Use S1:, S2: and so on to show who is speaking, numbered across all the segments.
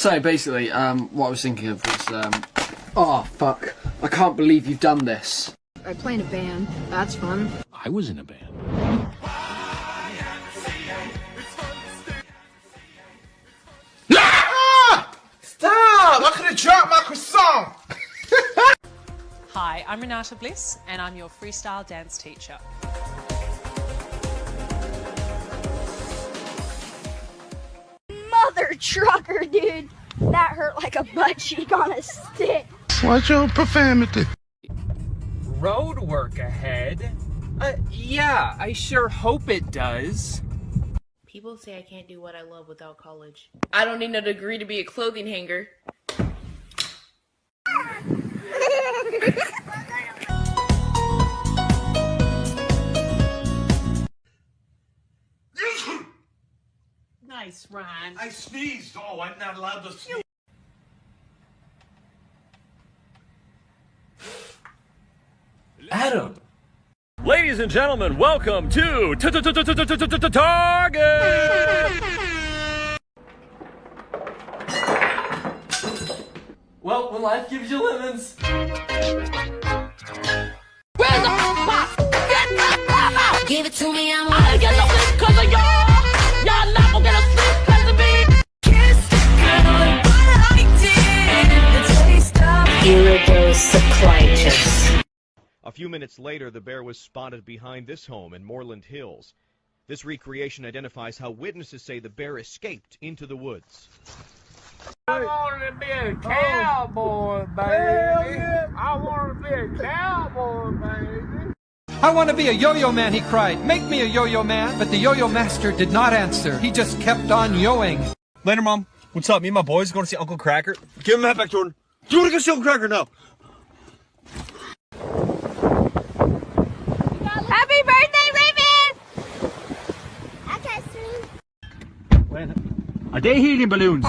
S1: So basically, what I was thinking of was, oh fuck, I can't believe you've done this.
S2: I play in a band. That's fun.
S3: I was in a band.
S4: Stop! I'm gonna drop my croissant!
S5: Hi, I'm Renata Bliss, and I'm your freestyle dance teacher.
S6: Mother trucker, dude! That hurt like a butt cheek on a stick.
S4: Watch your profanity.
S7: Road work ahead? Yeah, I sure hope it does.
S8: People say I can't do what I love without college.
S9: I don't need a degree to be a clothing hanger.
S5: Nice, Ryan.
S4: I sneezed. Oh, I'm not allowed to sneeze.
S7: Adam!
S3: Ladies and gentlemen, welcome to Target!
S7: Well, when life gives you lemons.
S8: Give it to me, I'm gonna get no sleep cause of y'all. Y'all not gonna get no sleep cause of me. Kiss the girl but I did. The taste of iridocyclitis.
S10: A few minutes later, the bear was spotted behind this home in Moreland Hills. This recreation identifies how witnesses say the bear escaped into the woods.
S4: I want to be a cowboy, baby. I want to be a cowboy, baby.
S11: I want to be a yo-yo man, he cried. Make me a yo-yo man. But the yo-yo master did not answer. He just kept on yoing.
S12: Later, Mom. What's up? Me and my boys going to see Uncle Cracker. Give him that back, Jordan. Do you want to go see Uncle Cracker now?
S6: Happy birthday, Raven! Okay, sweet.
S1: Are they helium balloons?
S12: I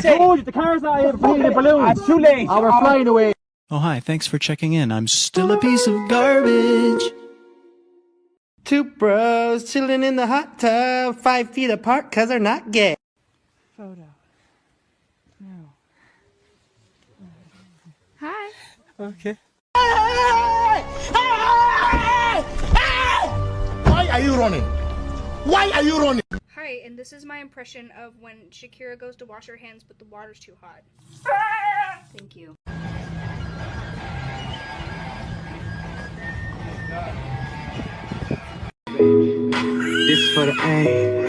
S12: told you, the car's not here for helium balloons. It's too late.
S1: Oh, we're flying away.
S13: Oh, hi, thanks for checking in. I'm still a piece of garbage.
S14: Two bros chilling in the hot tub, 5 feet apart cause they're not gay.
S2: Photo. No.
S6: Hi.
S12: Okay.
S4: Why are you running? Why are you running?
S2: Hi, and this is my impression of when Shakira goes to wash her hands but the water's too hot. Thank you.
S14: This for the A.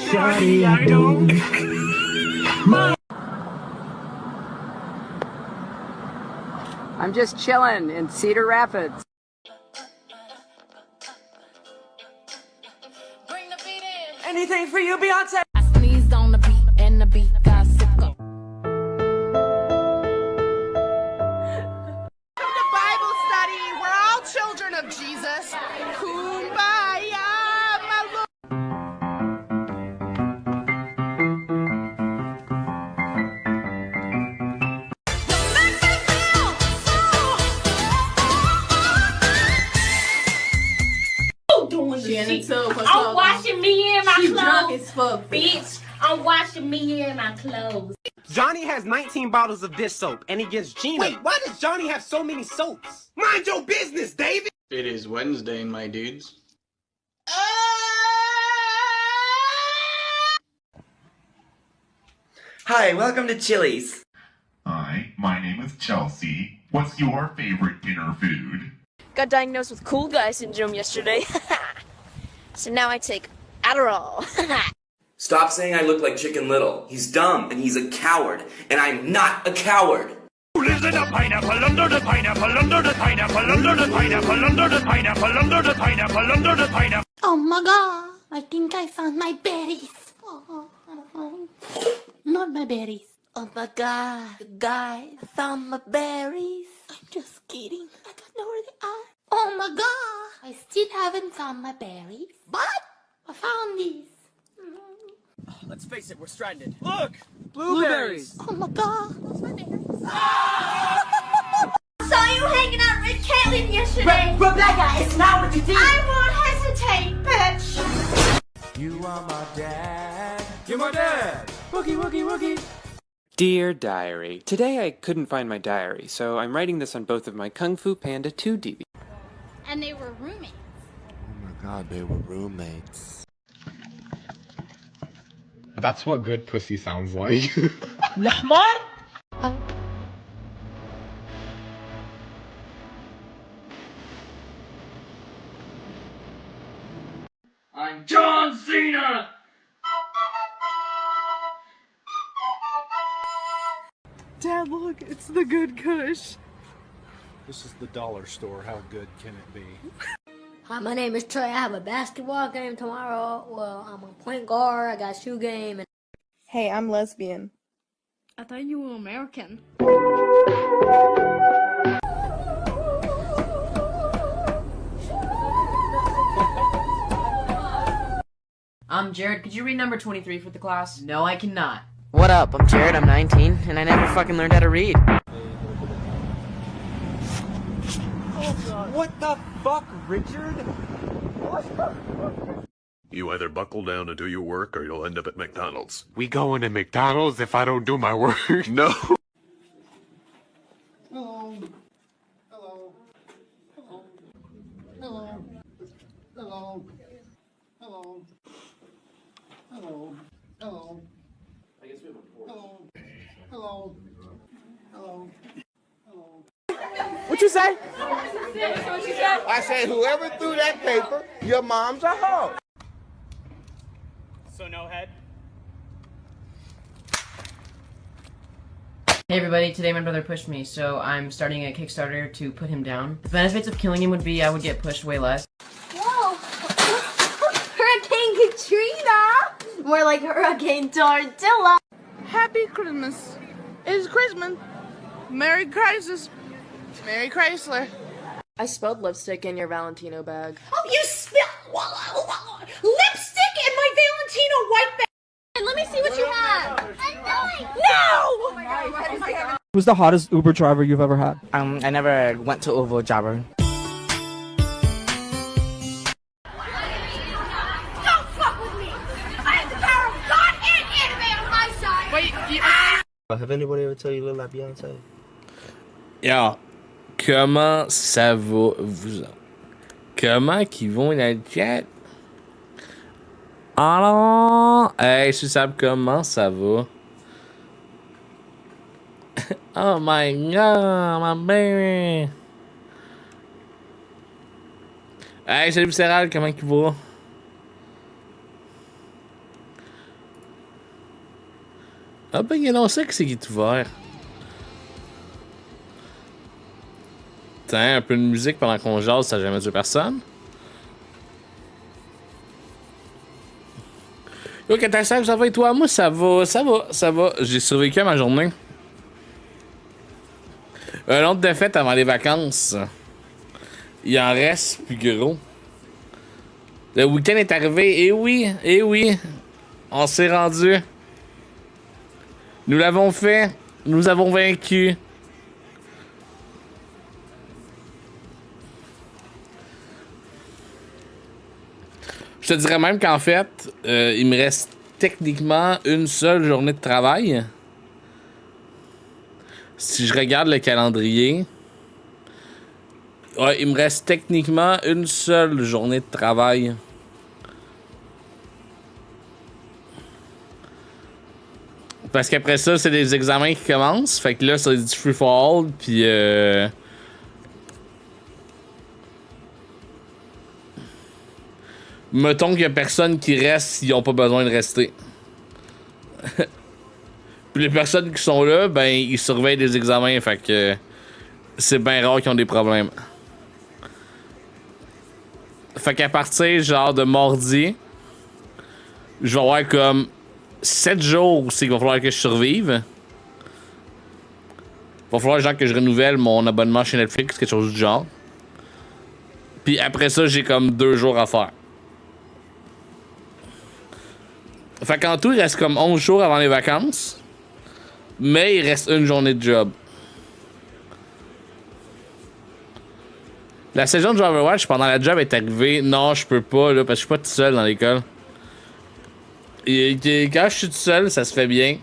S14: Shawty, I don't.
S1: I'm just chilling in Cedar Rapids.
S5: Anything for you, Beyonce?
S8: I sneezed on the beat and the beat got sicko.
S9: Welcome to Bible study. We're all children of Jesus. Kumbaya, my Lord.
S8: I'm washing me in my clothes.
S9: Drunk as fuck,
S8: bitch. I'm washing me in my clothes.
S14: Johnny has 19 bottles of dish soap and he gets Gina. Wait, why does Johnny have so many soaps? Mind your business, David!
S1: It is Wednesday, my dudes.
S14: Hi, welcome to Chili's.
S15: Hi, my name is Chelsea. What's your favorite dinner food?
S6: Got diagnosed with cool guy syndrome yesterday. So now I take Adderall.
S14: Stop saying I look like Chicken Little. He's dumb and he's a coward, and I'm not a coward.
S3: Who lives in a pineapple under the pineapple under the pineapple under the pineapple under the pineapple under the pineapple under the pineapple?
S8: Oh my god, I think I found my berries. Oh, not my berries. Oh my god, guys, I found my berries. I'm just kidding. I don't know where they are. Oh my god, I still haven't found my berries. But I found these.
S7: Let's face it, we're stranded.
S12: Look! Blueberries!
S8: Oh my god, what's my berries?
S6: Saw you hanging out with Caitlin yesterday.
S9: Rebecca, it's not what you think.
S6: I won't hesitate, bitch.
S14: You are my dad.
S12: You're my dad! Woogie, woogie, woogie!
S16: Dear Diary, today I couldn't find my diary, so I'm writing this on both of my Kung Fu Panda 2 DVDs.
S17: And they were roommates.
S18: Oh my god, they were roommates.
S19: That's what good pussy sounds like.
S4: I'm John Cena!
S9: Dad, look, it's the good Kush.
S20: This is the dollar store. How good can it be?
S21: Hi, my name is Trey. I have a basketball game tomorrow. Well, I'm a point guard. I got a shoe game. And
S9: Hey, I'm lesbian.
S2: I thought you were American.
S22: I'm Jared. Could you read number 23 for the class?
S23: No, I cannot.
S24: What up? I'm Jared, I'm 19, and I never fucking learned how to read.
S14: What the fuck, Richard?
S25: You either buckle down and do your work, or you'll end up at McDonald's.
S19: We going to McDonald's if I don't do my work?
S25: No.
S26: Hello. Hello. Hello. Hello. Hello. Hello. Hello. Hello. I guess we have a fourth. Hello. Hello. Hello.
S14: What you say?
S17: What she said?
S14: I said whoever threw that paper, your mom's a hoe.
S7: So no head?
S22: Hey everybody, today my brother pushed me, so I'm starting a Kickstarter to put him down. The benefits of killing him would be I would get pushed way less.
S21: whoa! Hurricane Katrina! More like Hurricane Tortilla.
S9: Happy Christmas. It's Christmas. Merry Crisis. Merry Chrysler.
S27: I spilled lipstick in your Valentino bag.
S8: Oh, you spilled lipstick in my Valentino white bag.
S21: Let me see what you have.
S8: No!
S28: Who's the hottest Uber driver you've ever had?
S24: I never went to Uber driver.
S8: Don't fuck with me! I have the power of God and anime on my side!
S9: Wait,
S18: Have anybody ever tell you you look like Beyonce?
S4: Yo, comment ça va vous? Comment qu'ils vont dans le chat? Alors, hey, je sais comment ça va? Oh my god, my baby! Hey, salut Céral, comment il va? Ah ben, il a ça que c'est qui est ouvert. Tiens, un peu de musique pendant qu'on jase, ça n'a jamais tué personne. Yo, Katasek, ça va et toi? Moi, ça va, ça va, ça va. J'ai survécu à ma journée. Un autre défaite avant les vacances. Il en reste plus gros. Le week-end est arrivé, et oui, on s'est rendu. Nous l'avons fait, nous avons vaincu. Je te dirais même qu'en fait, il me reste techniquement une seule journée de travail. Si je regarde le calendrier, ouais, il me reste techniquement une seule journée de travail. Parce qu'après ça, c'est des examens qui commencent. Fait que là, c'est du free for all. Puis mettons qu'il y a personne qui reste s'ils n'ont pas besoin de rester. Puis les personnes qui sont là, ben, ils surveillent des examens. Fait que c'est bien rare qu'ils ont des problèmes. Fait qu'à partir, genre, de mardi, je vais avoir comme 7 jours où c'est qu'il va falloir que je survive. Il va falloir, genre, que je renouvelle mon abonnement chez Netflix, quelque chose du genre. Puis après ça, j'ai comme 2 jours à faire. Fait qu'en tout, il reste comme 11 jours avant les vacances. Mais il reste une journée de job. La saison de Overwatch pendant la job est arrivée. Non, je peux pas, là, parce que je suis pas tout seul dans l'école. Et quand je suis tout seul, ça se fait bien.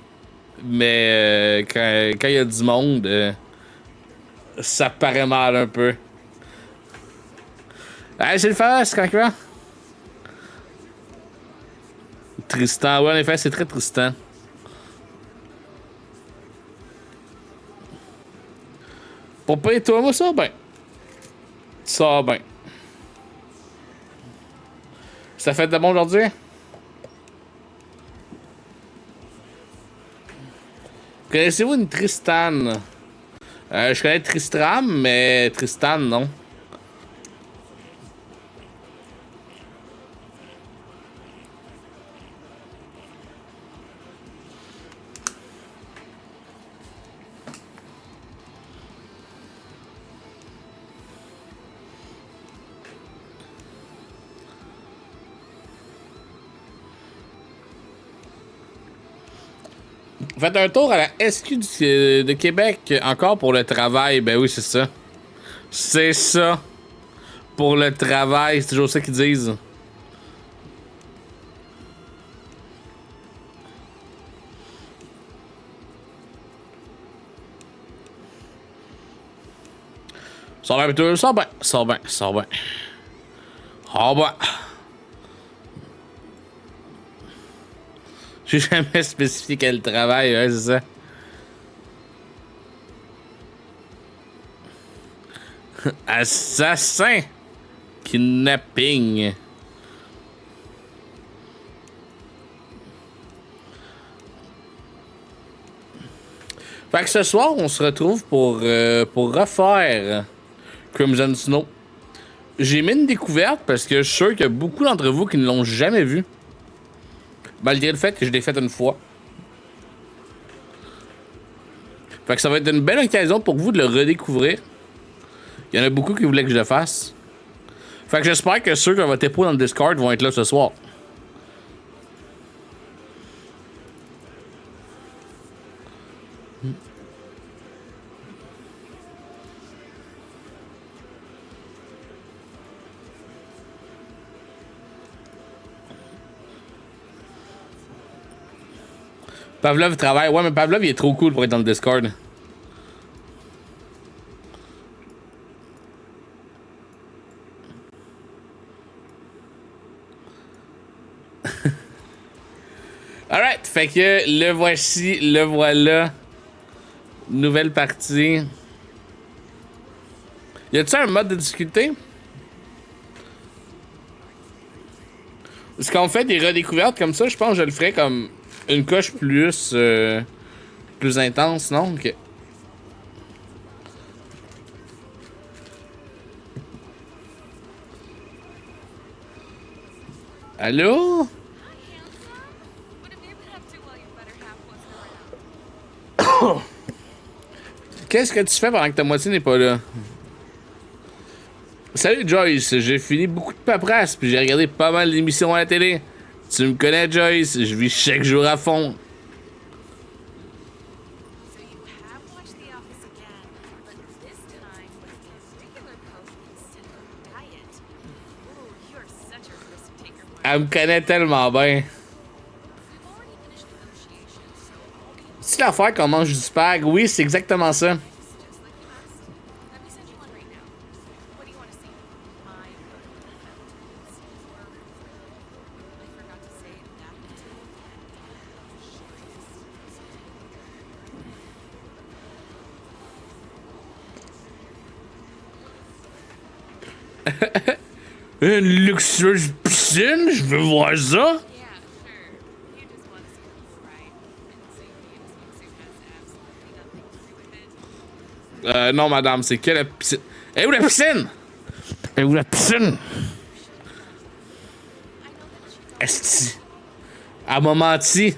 S4: Mais quand il y a du monde, ça paraît mal un peu. Hey, c'est le fast, quand il va? Tristan, ouais, en effet, c'est très Tristan. Papa et toi, moi, ça va bien. Ça va bien. Ça fait de bon aujourd'hui? Connaissez-vous une Tristan? Je connais Tristram, mais Tristan, non. Faites un tour à la SQ de Québec encore pour le travail. Ben oui, c'est ça. C'est ça. Pour le travail, c'est toujours ça qu'ils disent. Ça va bien, ça va bien, ça va bien, ça va bien. Ah ben. J'ai jamais spécifié quel travail, ouais, c'est ça. Assassin! Kidnapping. Fait que ce soir, on se retrouve pour refaire Crimson Snow. J'ai mis une découverte parce que je suis sûr qu'il y a beaucoup d'entre vous qui ne l'ont jamais vu. Malgré le fait que je l'ai fait une fois. Fait que ça va être une belle occasion pour vous de le redécouvrir. Il y en a beaucoup qui voulaient que je le fasse. Fait que j'espère que ceux qui ont voté pour dans le Discord vont être là ce soir. Pavlov travaille. Ouais, mais Pavlov, il est trop cool pour être dans le Discord. Alright, fait que le voici, le voilà. Nouvelle partie. Y a-t-il un mode de difficulté? Parce qu'on fait des redécouvertes comme ça, je pense que je le ferais comme une coche plus plus intense, non? Ok. Allô? Qu'est-ce que tu fais pendant que ta moitié n'est pas là? Salut Joyce, j'ai fini beaucoup de paperasse puis j'ai regardé pas mal d'émissions à la télé. Tu me connais Joyce, je vis chaque jour à fond. Elle me connaît tellement bien. C'est l'affaire qu'on mange du spag? Oui, c'est exactement ça. Une luxueuse piscine? Je veux voir ça. Non, madame, c'est que la piscine. Eh, où la piscine? Eh, où la piscine? Esti. Elle m'a menti.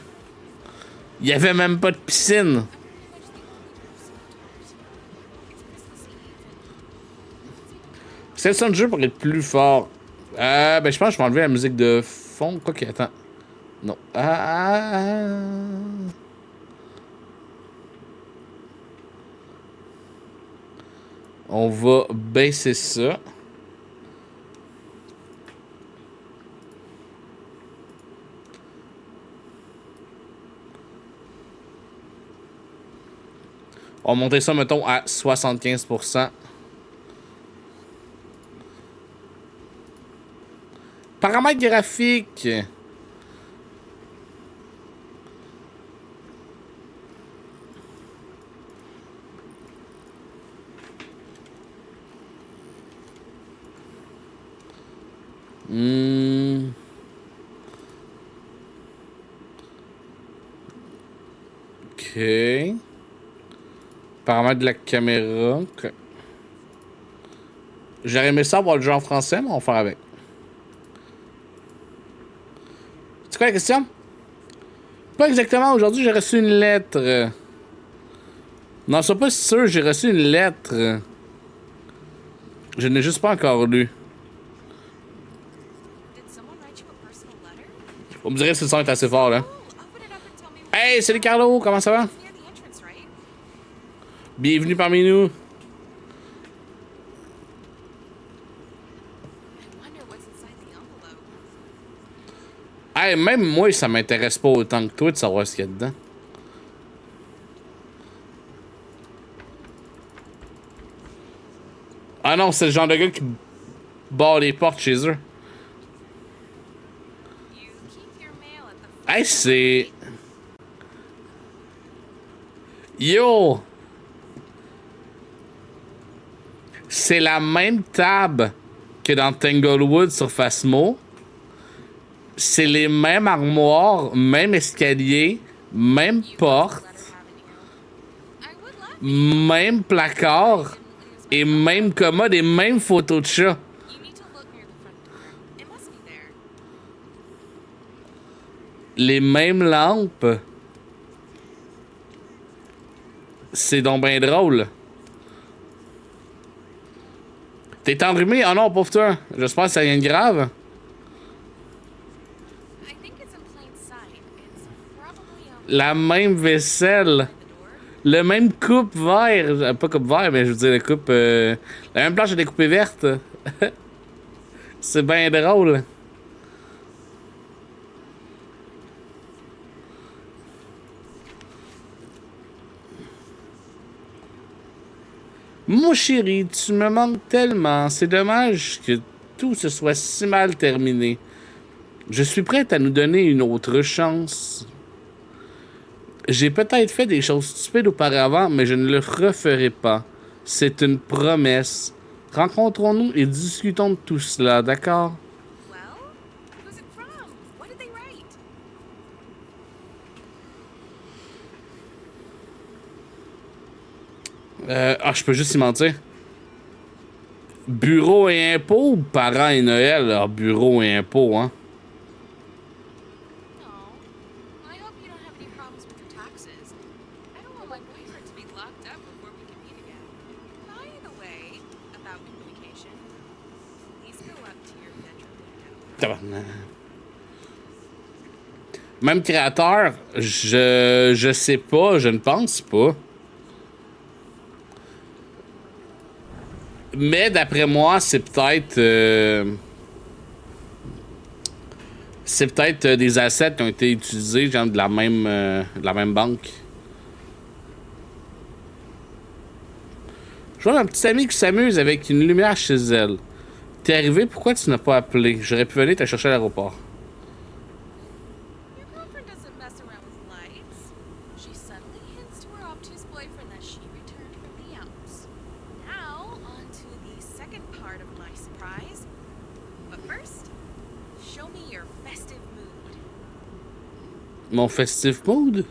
S4: Il y avait même pas de piscine. C'est le son de jeu pour être plus fort. Ben, je pense que je vais enlever la musique de fond. Quoi que, attends. Non. On va baisser ça. On va monter ça, mettons, à 75%. Paramètres graphiques. OK. Paramètres de la caméra. Okay. J'aurais aimé ça voir le jeu en français, mais on va faire avec. C'est quoi la question? Pas exactement. Aujourd'hui, j'ai reçu une lettre. Non, je suis pas sûr. J'ai reçu une lettre. Je n'ai juste pas encore lu. On me dirait que ce son est assez fort, là. Hey, salut Carlo, comment ça va? Bienvenue parmi nous. Hey, même moi, ça m'intéresse pas autant que toi de savoir ce qu'il y a dedans. Ah non, c'est le genre de gars qui barre les portes chez eux. Hey, c'est... Yo! C'est la même table que dans Tanglewood sur Phasmo. C'est les mêmes armoires, même escalier, même porte, même placard, et même commode et même photo de chat. Les mêmes lampes. C'est donc bien drôle. T'es enrhumé? Oh non, pauvre toi. J'espère que ça rien de grave. La même vaisselle. Le même coupe-verre. Pas coupe-verre, mais je veux dire la coupe... la même planche à découper verte. C'est bien drôle. Mon chéri, tu me manques tellement. C'est dommage que tout se soit si mal terminé. Je suis prête à nous donner une autre chance. J'ai peut-être fait des choses stupides auparavant, mais je ne le referai pas. C'est une promesse. Rencontrons-nous et discutons de tout cela, d'accord? Je peux juste y mentir. Bureau et impôts ou parents et Noël? Ah, bureau et impôts, hein? Même créateur, je sais pas, je ne pense pas. Mais d'après moi, c'est peut-être des assets qui ont été utilisés genre de la même banque. Je vois ma petite amie qui s'amuse avec une lumière chez elle. T'es arrivé, pourquoi tu n'as pas appelé? J'aurais pu venir te chercher à l'aéroport. Mon festive mood?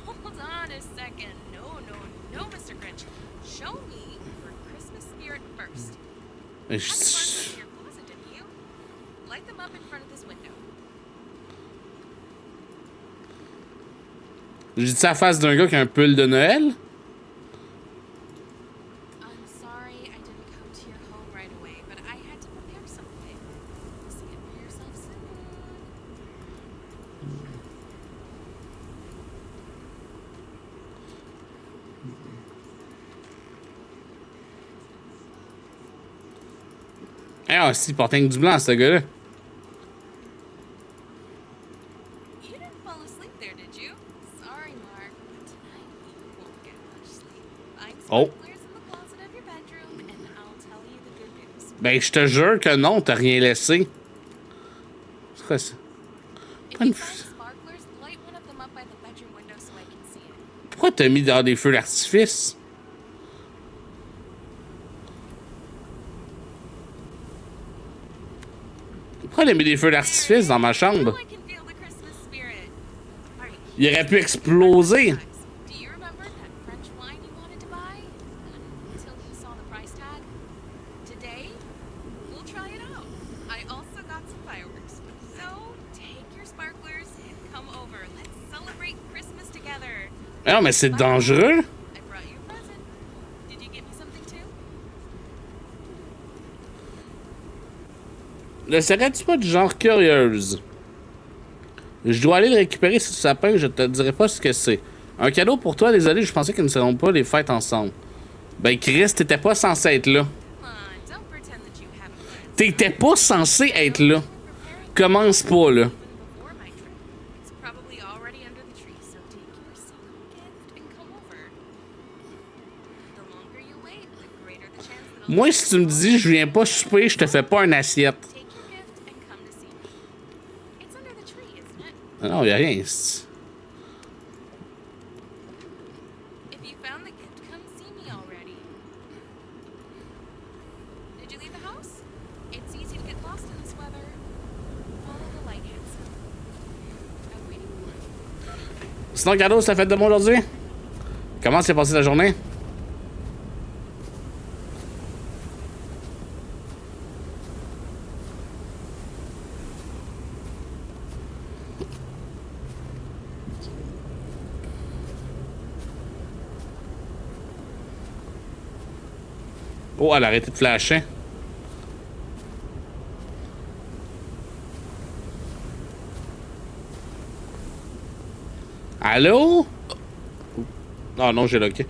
S1: Hold on a second. No, Mr. Grinch. Show me your Christmas spirit first. Had sparklers in your closet, didn't you? Light them up in front of this window.
S4: J'ai dit ça à la face d'un gars qui a un pull de Noël? Ah, si, il portait du blanc, ce gars-là.
S1: You didn't fall asleep there, did you? Sorry, Mark, but tonight you won't get much sleep. Find
S4: Oh.
S1: sparklers in the closet of your bedroom, and I'll tell you the good news.
S4: Ben, je te jure que non, t'as rien laissé. C'est quoi ça?
S1: If
S4: Pas une
S1: you find sparklers, light one of them up by the bedroom window so I can see it.
S4: Pourquoi t'as mis dans des feux d'artifice? Pourquoi t'as mis des feux d'artifice dans ma chambre? Il aurait pu exploser.
S1: Do you remember that French wine you wanted to buy? Until you saw the price tag? Today, we'll try it out. I also got some fireworks. So, take your sparklers and come over. Let's celebrate Christmas together.
S4: Non, mais c'est dangereux.
S1: I brought you a present. Did you get me something too?
S4: Ne serais-tu pas du genre curieuse? Je dois aller le récupérer sur le sapin, je te dirai pas ce que c'est. Un cadeau pour toi, désolé, je pensais que nous ne serons pas les fêtes ensemble. Ben, Chris, t'étais pas censé être là. T'étais pas censé être là. Commence pas, là. Moi, si tu me dis je viens pas souper, je te fais pas une assiette. Non, y'a rien ici.
S1: If you found the gift, come see me already. Did you leave the house? It's easy to get lost in this weather. Follow the light, handsome. I'm waiting for you.
S4: Sinon, cadeau, c'est la fête de moi aujourd'hui? Comment s'est passée la journée? Oh, elle a arrêté de flasher. Allô? Ah non, j'ai loqué.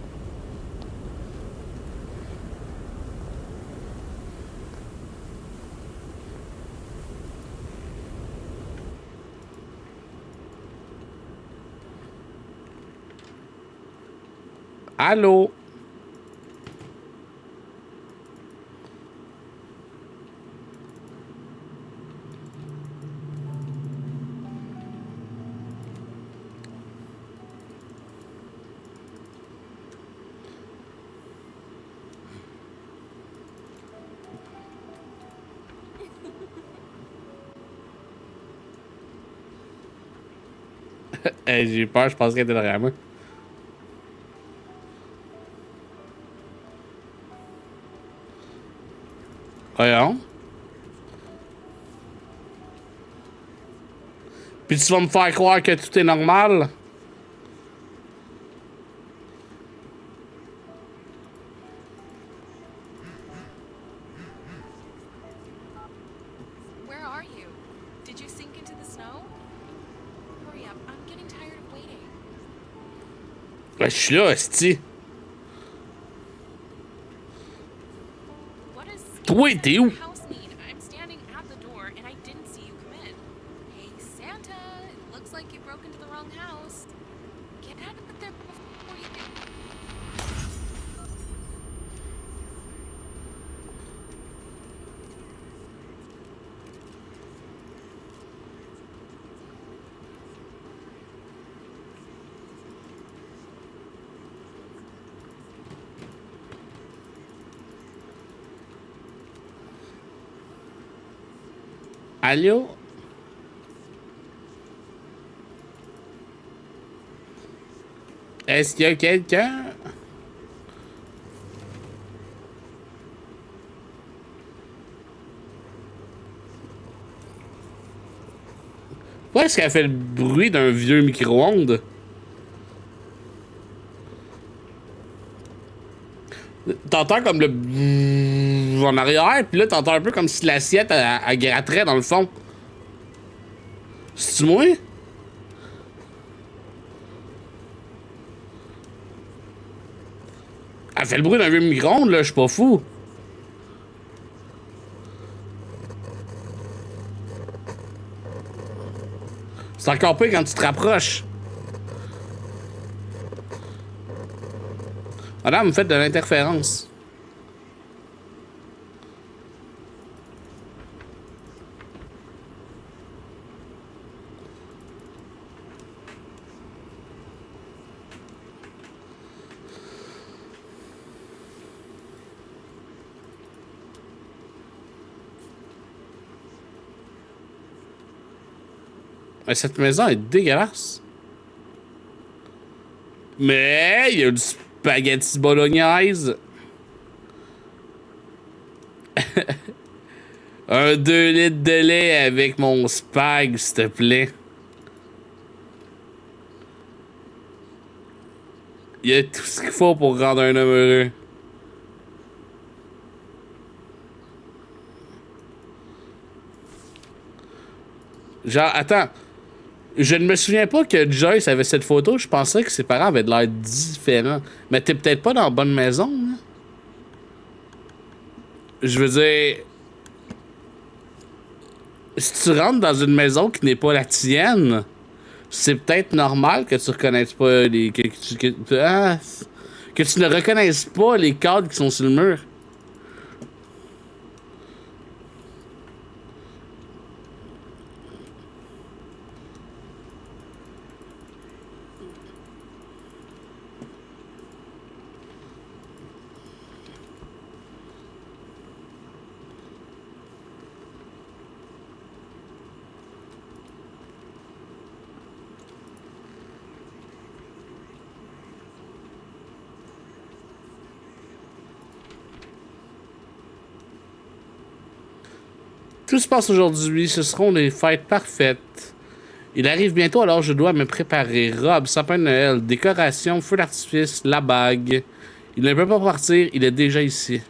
S4: Allô? Hey, j'ai eu peur, je pensais qu'elle était derrière moi. Voyons. Puis tu vas me faire croire que tout est normal?
S1: Where are you? Did you sink into the snow? Hurry up, I'm getting tired of waiting.
S4: Ben, je suis là, esti.
S1: What is
S4: Toi, t'es où?
S1: house need? I'm standing at the door and I didn't see you come in. Hey, Santa, it looks like you broke into the wrong house. Get out of there before you get...
S4: Allô? Est-ce qu'il y a quelqu'un? Pourquoi est-ce qu'elle fait le bruit d'un vieux micro-ondes? T'entends comme le bzzz en arrière, puis là t'entends un peu comme si l'assiette elle gratterait dans le fond. C'est-tu moi? Elle fait le bruit d'un vieux micro-ondes, là, je suis pas fou. C'est encore pire quand tu te rapproches. Madame, vous faites de l'interférence. Mais cette maison est dégueulasse. Mais il y a du spaghetti bolognaise. Un 2 litres de lait avec mon spag, s'il te plaît. Il y a tout ce qu'il faut pour rendre un homme heureux. Genre, attends. Je ne me souviens pas que Joyce avait cette photo. Je pensais que ses parents avaient de l'air différents. Mais t'es peut-être pas dans la bonne maison, hein? Je veux dire... Si tu rentres dans une maison qui n'est pas la tienne, c'est peut-être normal que tu reconnaisses pas les... que tu ne reconnaisses pas les cadres qui sont sur le mur. Tout se passe aujourd'hui, ce seront des fêtes parfaites. Il arrive bientôt, alors je dois me préparer. Robe, sapin de Noël, décoration, feu d'artifice, la bague. Il ne peut pas partir, il est déjà ici.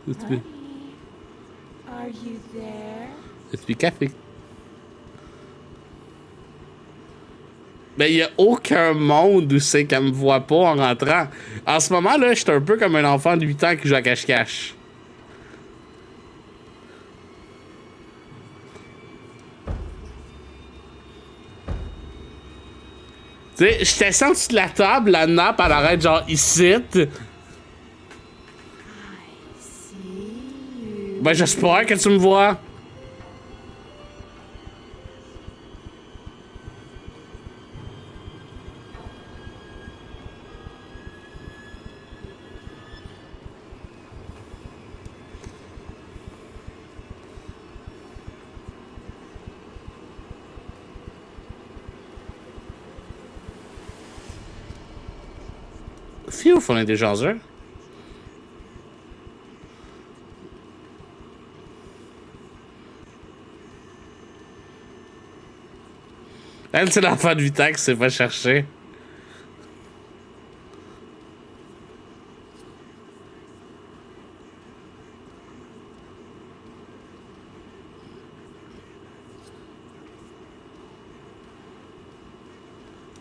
S8: Are you there?
S4: C'est café. Ben, il n'y a aucun monde où c'est qu'elle me voit pas en rentrant. En ce moment-là, je suis un peu comme un enfant de 8 ans qui joue à cache-cache. Tu sais, je t'ai senti de la table, la nappe, elle arrête genre ici. Ben, j'espère que tu me vois. Phew, on est déjà heureux. Elle, c'est l'enfant de 8 ans qui s'est pas chercher.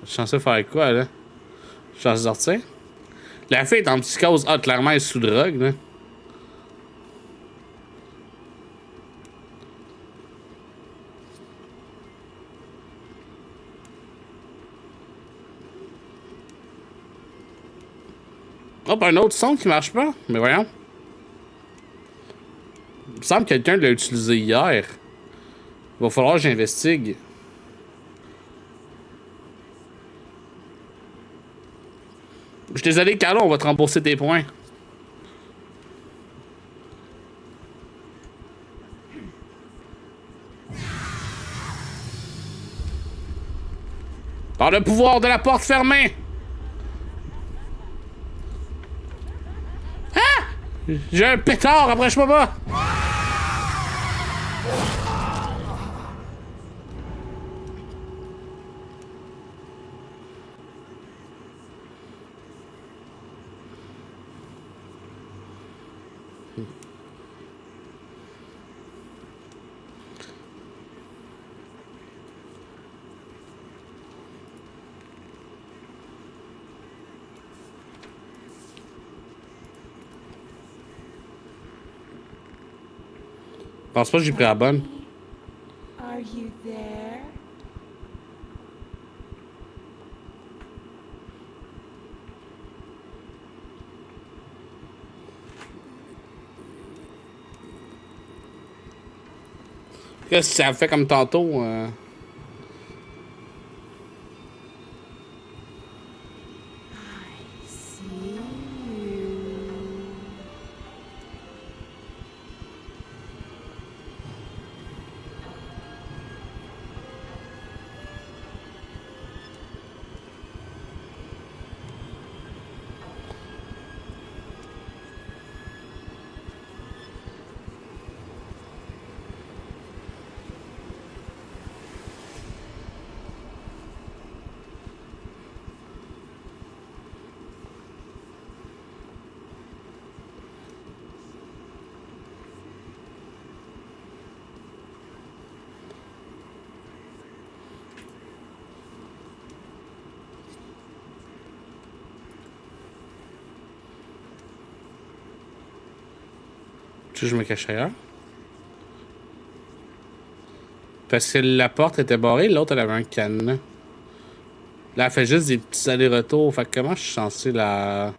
S4: Chanceux de faire quoi, là? Chance de sortir? La fille est en psychose. Ah, clairement, elle est sous drogue, là. Hop, un autre son qui marche pas. Mais voyons. Il me semble que quelqu'un l'a utilisé hier. Il va falloir que j'investigue. Je suis désolé, Carlo, on va te rembourser tes points. Par le pouvoir de la porte fermée. Ah! J'ai un pétard, approche-moi pas. Je pense pas que j'ai pris la bonne.
S8: Are you there?
S4: Qu'est-ce que ça fait comme tantôt? Je me cache ailleurs. Parce que la porte était barrée, l'autre elle avait un cadenas. Là, elle fait juste des petits allers-retours. Fait que comment je suis censé la.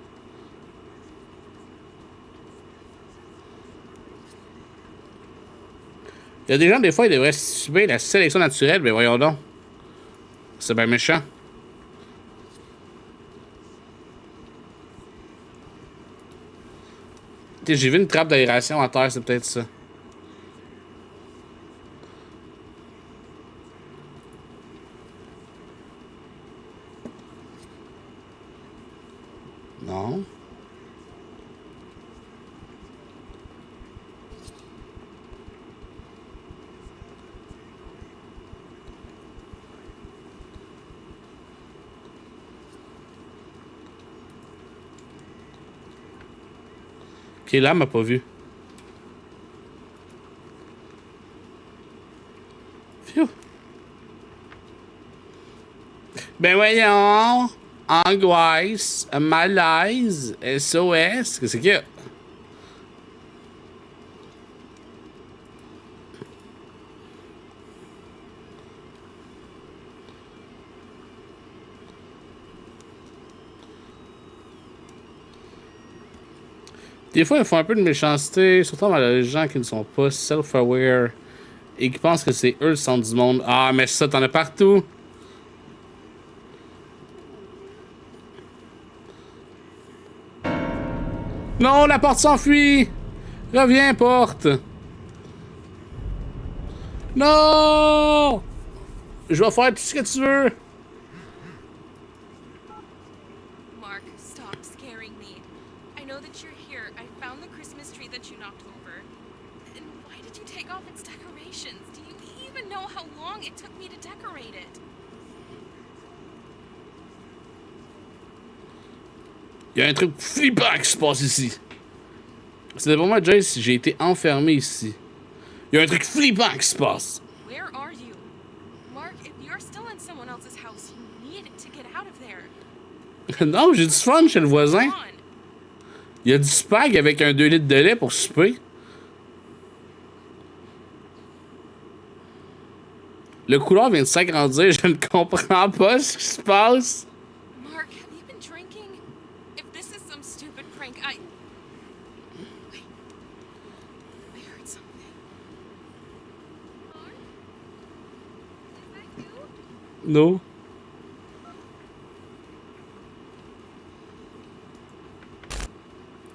S4: Il y a des gens, des fois, ils devraient subir la sélection naturelle, mais voyons donc. C'est bien méchant. J'ai vu une trappe d'aération à terre, c'est peut-être ça. Non. Ok, là, elle m'a pas vu. Phew. Ben voyons. Angoisse, malaise, SOS. Qu'est-ce qu'il y a? Des fois, ils font un peu de méchanceté, surtout envers les gens qui ne sont pas self-aware et qui pensent que c'est eux le centre du monde. Ah, mais ça, t'en as partout! Non, la porte s'enfuit! Reviens, porte! Non! Je vais faire tout ce que tu veux!
S1: Mark, stop scaring me. I know that you're here. I found the Christmas tree that you knocked over. And why did you take off its decorations? Do you even know how long it took me to decorate it?
S4: Il y a un truc flippant qui se passe ici. C'est pour moi, Jace, j'ai été enfermé ici. Il y a un truc flippant qui se passe.
S1: Where are you? Mark, if you're still in someone else's house, you need to get out of there.
S4: Non, j'ai du fun chez le voisin. Il y a du spag avec un 2 litres de lait pour souper. Le couloir vient de s'agrandir, je ne comprends pas ce qui se passe.
S1: Mark, have you been drinking? If this is some stupid prank, Wait. I heard something. Mark? Is that you?
S4: Non.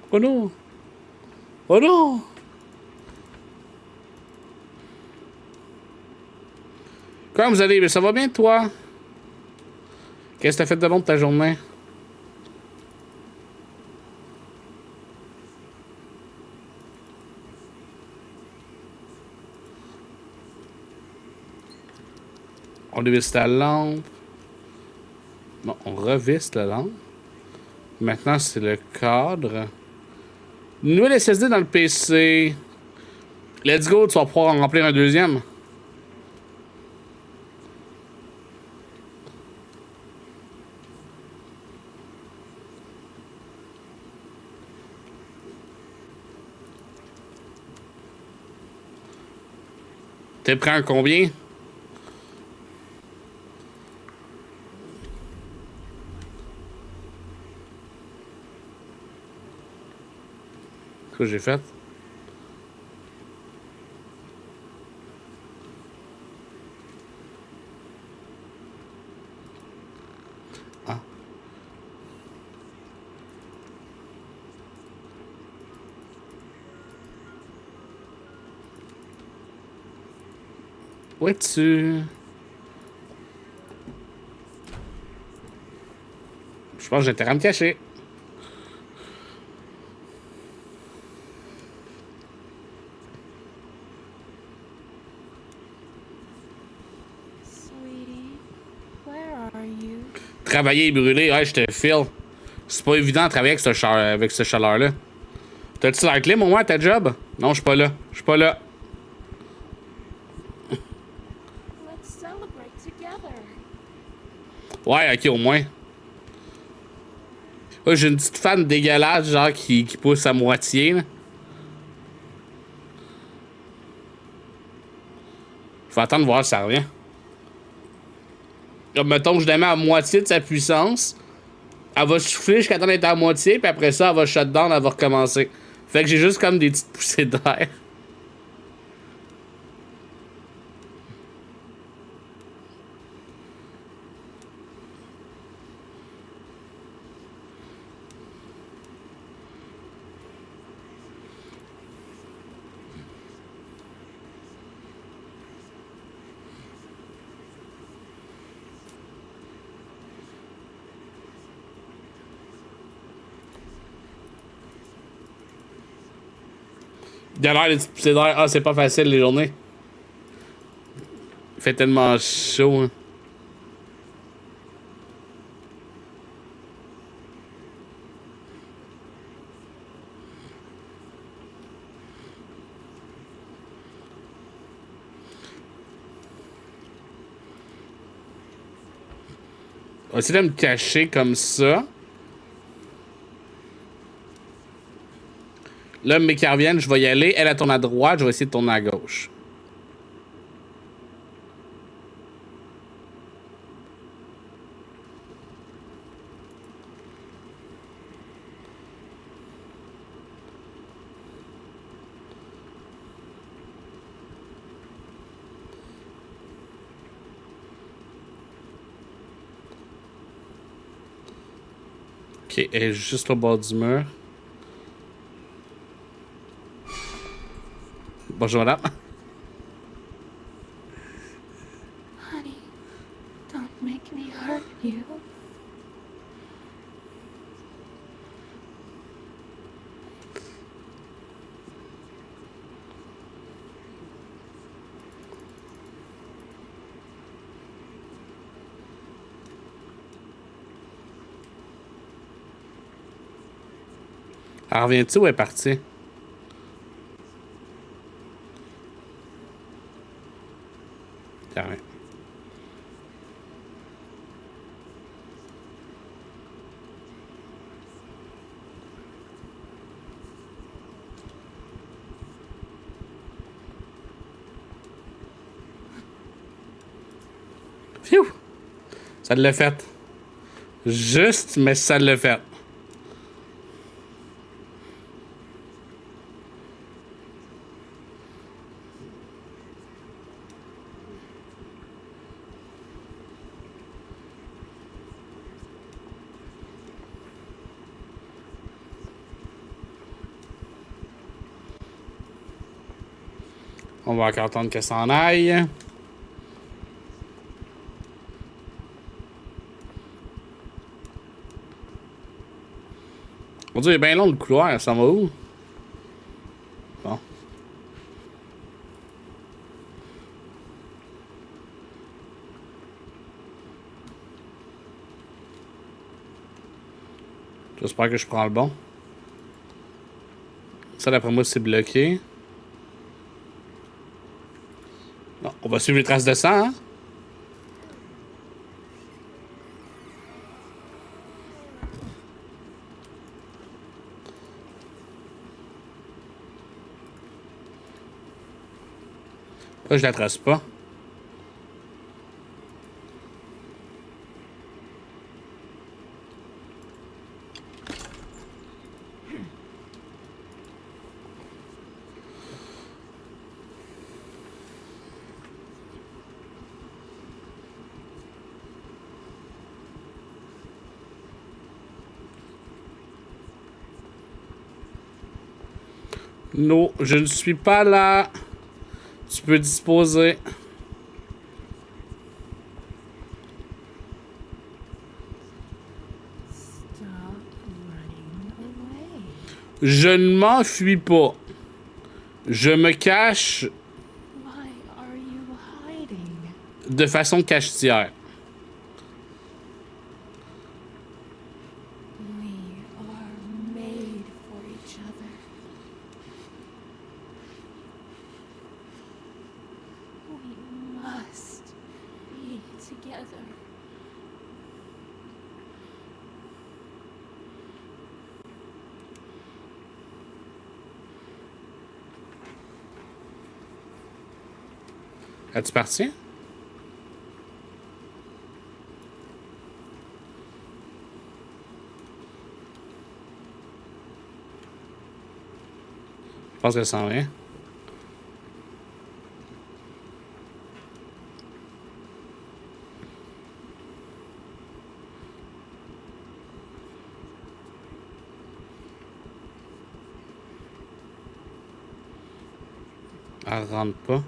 S4: Oh non! Oh non! Comment vous allez? Ça va bien, toi? Qu'est-ce que t'as fait de bon de ta journée? On dévisse la lampe. Bon, on revisse la lampe. Maintenant, c'est le cadre. Nouvelle SSD dans le PC. Let's go, tu vas pouvoir en remplir un deuxième. T'es prêt à combien? Qu'est-ce que j'ai fait? Où es-tu? Je pense que j'ai intérêt à me cacher. Travailler et brûler, ouais, je te file. C'est pas évident de travailler avec ce chaleur-là. T'as-tu la clim au moins à ta job? Non, je suis pas là. Je suis pas là. Ouais, ok, au moins. Ouais, j'ai une petite fan dégueulasse, genre, qui pousse à moitié, là. Je vais attendre de voir si ça revient. Comme, mettons que je la mets à moitié de sa puissance. Elle va souffler jusqu'à temps d'être à moitié, puis après ça, elle va shut down, elle va recommencer. Fait que j'ai juste comme des petites poussées d'air. Il y a l'air des petites poussées d'air. Ah, c'est pas facile les journées. Il fait tellement chaud, hein. On va essayer de me cacher comme ça. Là, mes qui reviennent, je vais y aller. Elle, elle tourne à droite, je vais essayer de tourner à gauche. Ok, elle est juste au bord du mur. Bonjour madame.
S8: Honey, don't make me hurt you.
S4: Elle revient-tu ou elle est partie? Carré. Phew! Ça l'a fait. Juste, mais ça l'a fait. On va encore attendre qu'elle s'en aille. On dirait bien long le couloir, ça va où? Bon. J'espère que je prends le bon. Ça, d'après moi, c'est bloqué. Non, on va suivre les traces de sang, hein? Là, je la trace pas. Non, je ne suis pas là. Tu peux disposer. Je ne m'enfuis pas. Je me cache
S8: Why are you hiding?
S4: de façon cachetière.
S8: We are made for each other. We must be together.
S4: As-tu parti? Je pense qu'elle s'en vient. Elle rentre pas.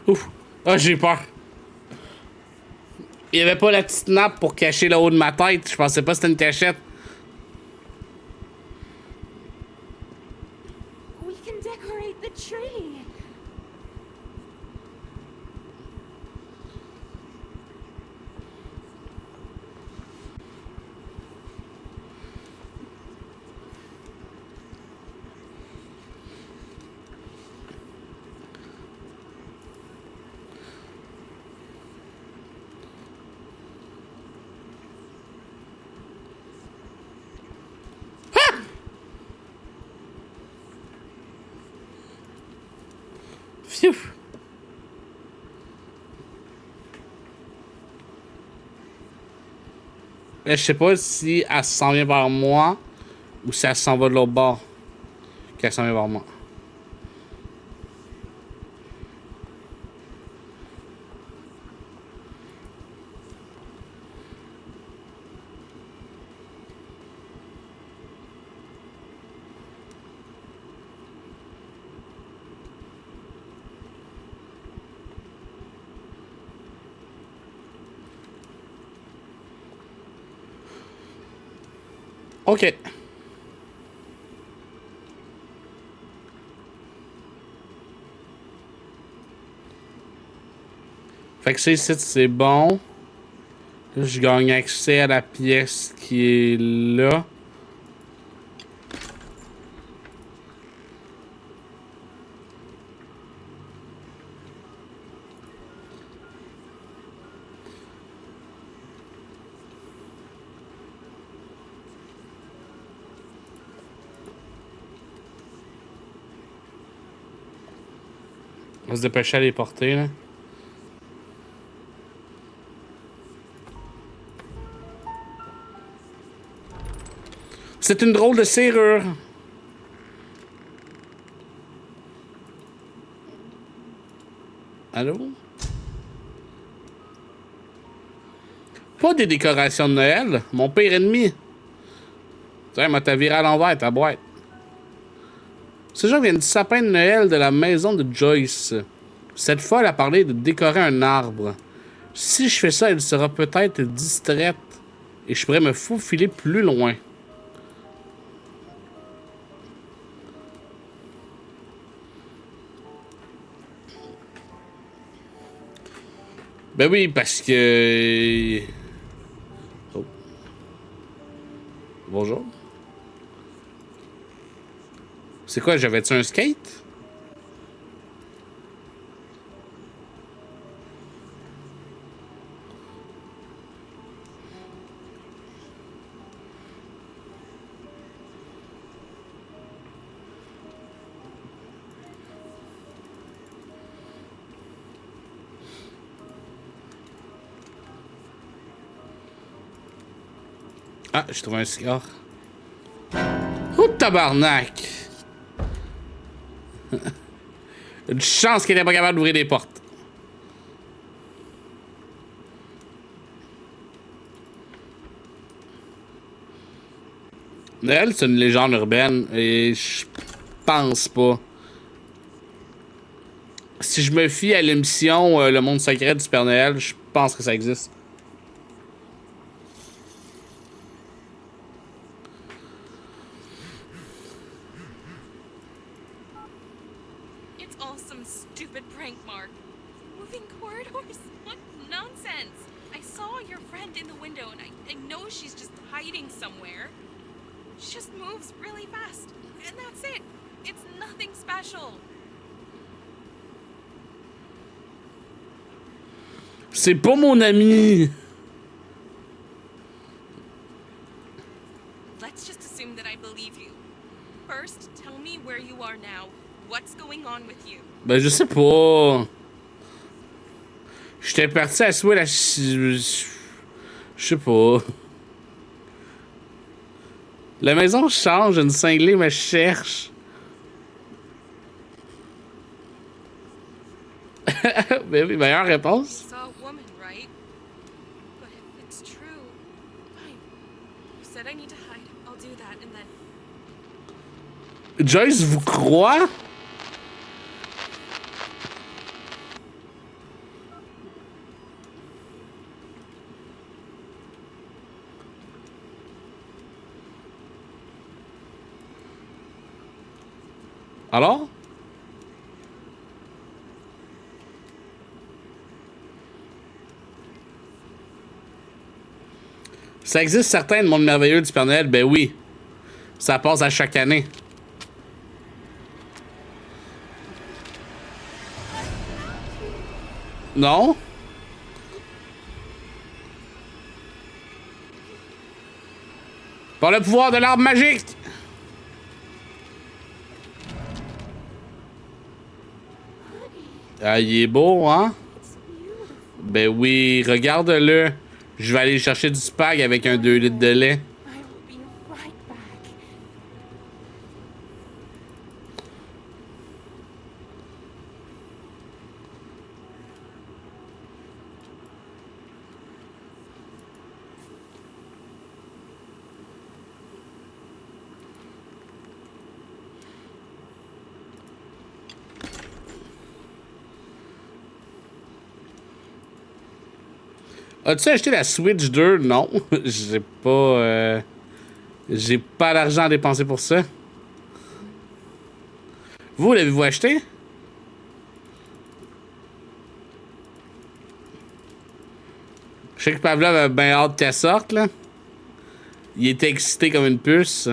S4: Ouf! Ah, j'ai peur. Il y avait pas la petite nappe pour cacher le haut de ma tête. Je pensais pas que c'était une cachette.
S8: We can decorate the tree.
S4: Pfiou! Là, je sais pas si elle s'en vient vers moi ou si elle s'en va de l'autre bord. Qu'elle s'en vient vers moi. OK. Fait que ça ici, c'est bon. Là, je gagne accès à la pièce qui est là. On va se dépêcher à les porter, là. C'est une drôle de serrure. Allô? Pas des décorations de Noël. Mon pire ennemi. Tiens, m'a viré à l'envers, ta boîte. Ce genre vient du sapin de Noël de la maison de Joyce. Cette fois, elle a parlé de décorer un arbre. Si je fais ça, elle sera peut-être distraite. Et je pourrais me faufiler plus loin. Ben oui, parce que... Oh. Bonjour. C'est quoi, j'avais-tu un skate? Ah, j'ai trouvé un cigare. Oh, tabarnak! Une chance qu'il était pas capable d'ouvrir des portes. Elle, c'est une légende urbaine et je pense pas. Si je me fie à l'émission Le Monde Secret du Père Noël, je pense que ça existe.
S1: It's all some stupid prank, Mark. Moving corridors? What nonsense! I saw your friend in the window and I know she's just hiding somewhere. She just moves really fast. And that's it. It's nothing special.
S4: C'est pas mon ami.
S1: Let's just assume that I believe you. First, tell me where you are now. What's going on with you?
S4: Ben, je sais pas. J'étais parti à souhait la... Je sais pas. La maison change, une cinglée me cherche. Ben oui, meilleure réponse.
S1: You saw a woman, right? But if it's true, fine. You said I need to hide. I'll do that and then...
S4: Joyce vous croit? Alors? Ça existe certains de Monde Merveilleux du Père Noël? Ben oui. Ça passe à chaque année. Non? Par le pouvoir de l'arbre magique! Ah, il est beau, hein? Ben oui, regarde-le. Je vais aller chercher du spag avec un 2 litres de lait. As-tu acheté la Switch 2? Non. J'ai pas... J'ai pas l'argent à dépenser pour ça. Vous, l'avez-vous acheté? Je sais que Pavlov avait bien hâte qu'elle sorte, là. Il était excité comme une puce.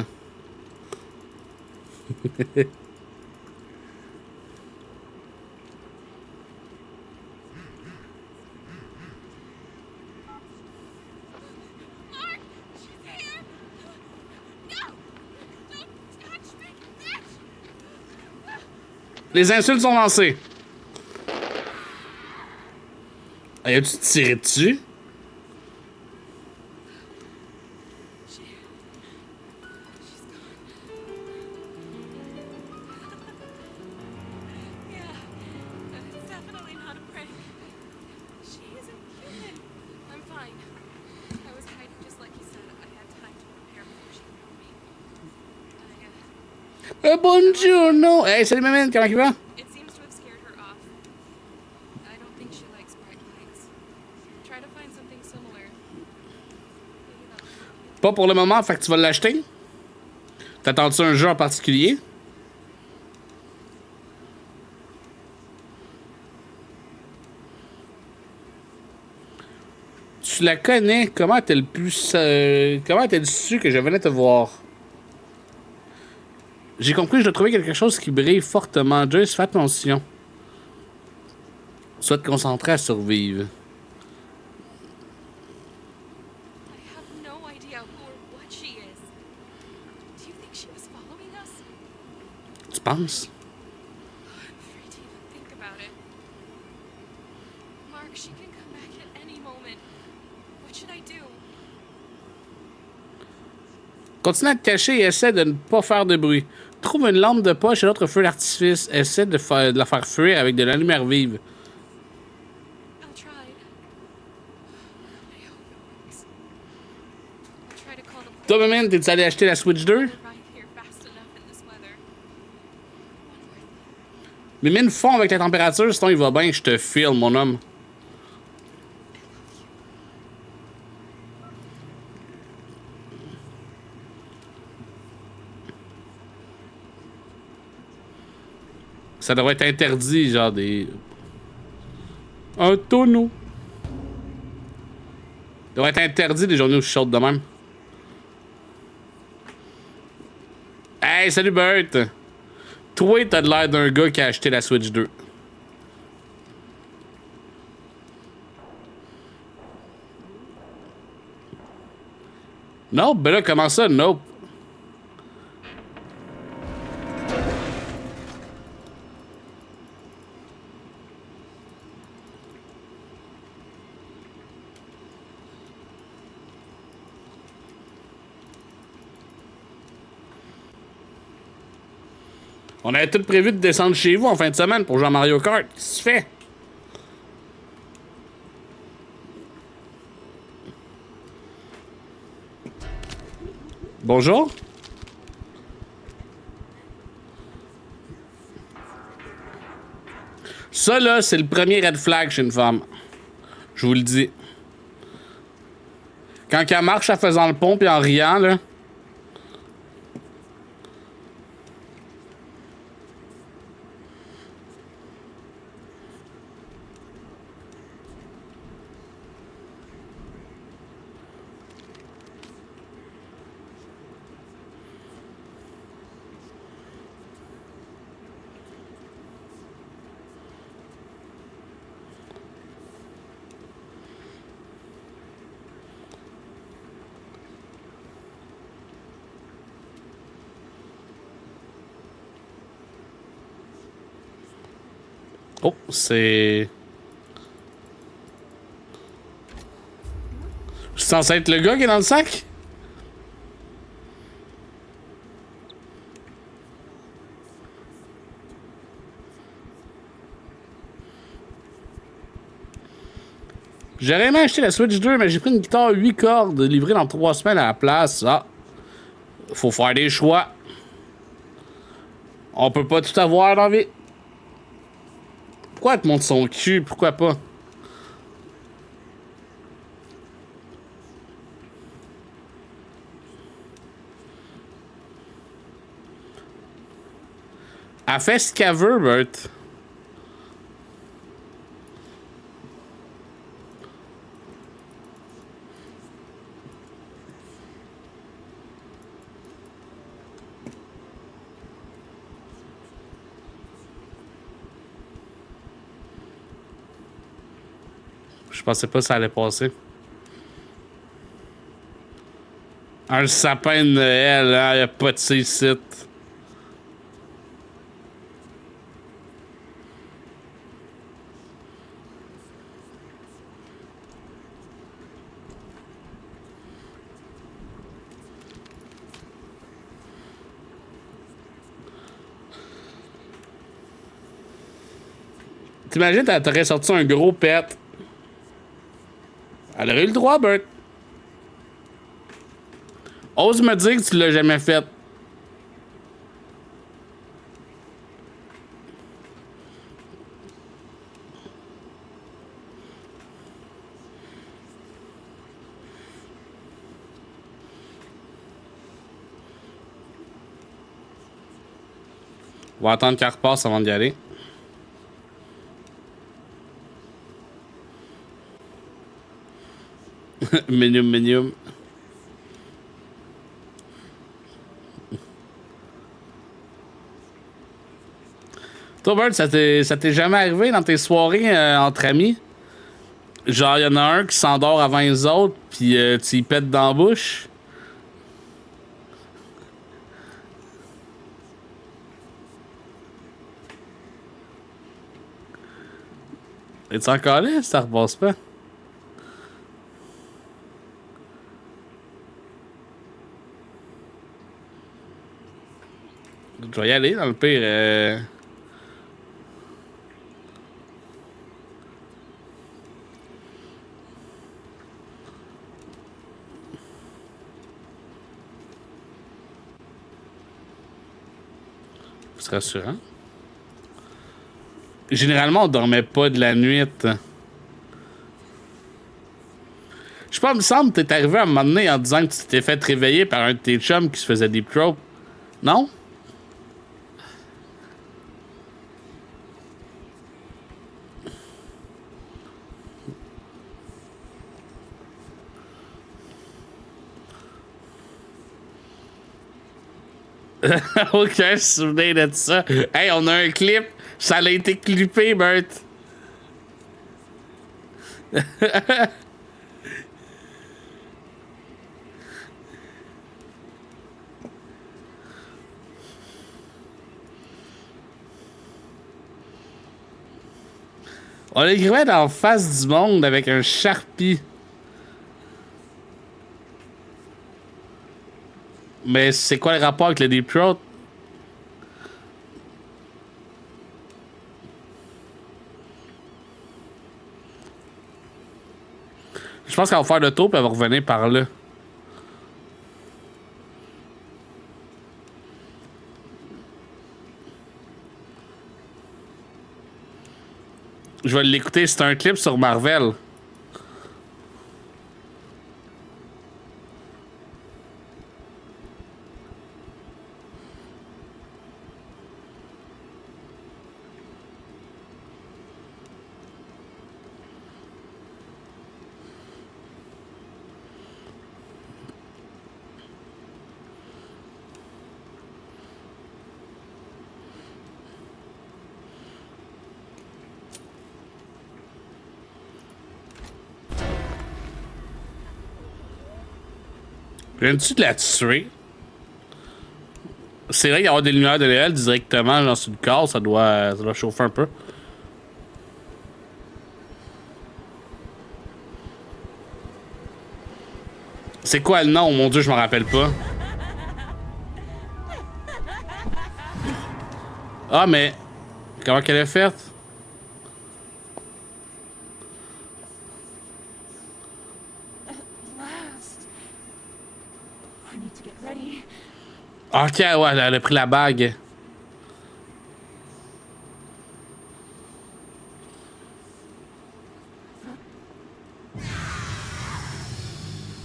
S4: Les insultes sont lancées. Hey, as-tu tiré dessus? Buongiorno! Hey, salut Maman, comment tu vas?
S1: It seems to have scared her off. I don't think she likes bright lights. Try to find something similar.
S4: Pas pour le moment, fait que tu vas l'acheter? T'attends-tu un jeu en particulier? Tu la connais? Comment t'as-tu su que je venais te voir? J'ai compris que je dois trouver quelque chose qui brille fortement. Joyce, fais attention. Sois te concentré à survivre. Tu penses?
S1: Mark, she can come back at any moment. What should I do?
S4: Continue à te cacher et essaie de ne pas faire de bruit. Trouve une lampe de poche et l'autre feu d'artifice. Essaie de la faire fuir avec de la lumière vive. Toi, Mimine, t'es-tu allé acheter la Switch 2? Mimine fond avec la température, sinon il va bien, je te file, mon homme. Ça devrait être interdit, genre des... Un tonneau. Ça devrait être interdit des journées où je saute de même. Hey, salut Bert! Toi, t'as l'air d'un gars qui a acheté la Switch 2. Nope, ben là, comment ça, nope? On avait tout prévu de descendre chez vous en fin de semaine pour jouer à Mario Kart. Qu'est-ce que tu fais? Bonjour? Ça, là, c'est le premier red flag chez une femme. Je vous le dis. Quand elle marche en faisant le pont et en riant, là... Oh, c'est... Je suis censé être le gars qui est dans le sac? J'aurais aimé acheter la Switch 2, mais j'ai pris une guitare 8 cordes livrée dans 3 semaines à la place. Ah, faut faire des choix. On peut pas tout avoir dans la vie. Pourquoi elle te montre son cul? Pourquoi pas? Elle fait ce qu'elle veut, Bert. Je pensais pas que ça allait passer. Un sapin de Noël, hein? Y'a pas de site. T'imagines, t'aurais sorti un gros pet. Elle aurait eu le droit, Bert. Ose me dire que tu l'as jamais fait. On va attendre qu'elle repasse avant d'y aller. Minium, minium. Toi, Bert, ça t'est jamais arrivé dans tes soirées entre amis? Genre, y'en a un qui s'endort avant les autres, puis tu y pètes dans la bouche? Es-tu encore là? Ça repasse pas. Je vais y aller dans le pire. C'est rassurant. Généralement, on dormait pas de la nuit. Je sais pas, il me semble que t'es arrivé à un moment donné en disant que tu t'étais fait réveiller par un de tes chums qui se faisait deep throat. Non? Aucun souvenir de ça. Hey, on a un clip. Ça a été clippé, Bert. On l'écrivait dans la face du monde avec un Sharpie. Mais c'est quoi le rapport avec le Deep Throat? Je pense qu'elle va faire le tour et elle va revenir par là. Je vais l'écouter, c'est un clip sur Marvel. Viens-tu de la tuer? C'est vrai qu'il y a des lumières de Noël directement dans le corps, ça doit chauffer un peu. C'est quoi le nom? Mon Dieu, je m'en rappelle pas. Ah, mais... Comment qu'elle est faite? Ok, ouais, elle a pris la bague.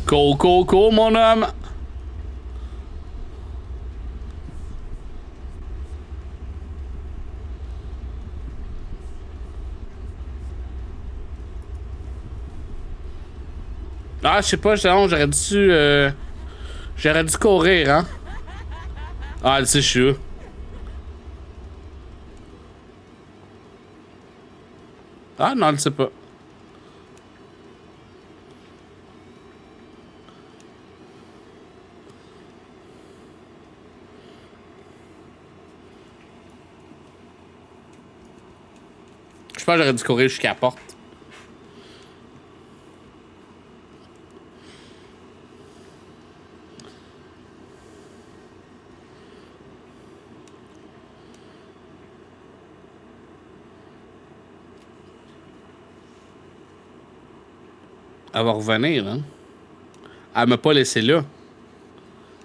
S4: Go, mon homme! Ah, je sais pas, j'aurais dû courir, hein? Ah, elle sait, je suis où. Ah, non, elle sait pas. Je pense que j'aurais dû courir jusqu'à la porte. Elle va revenir, hein? Elle m'a pas laissé là.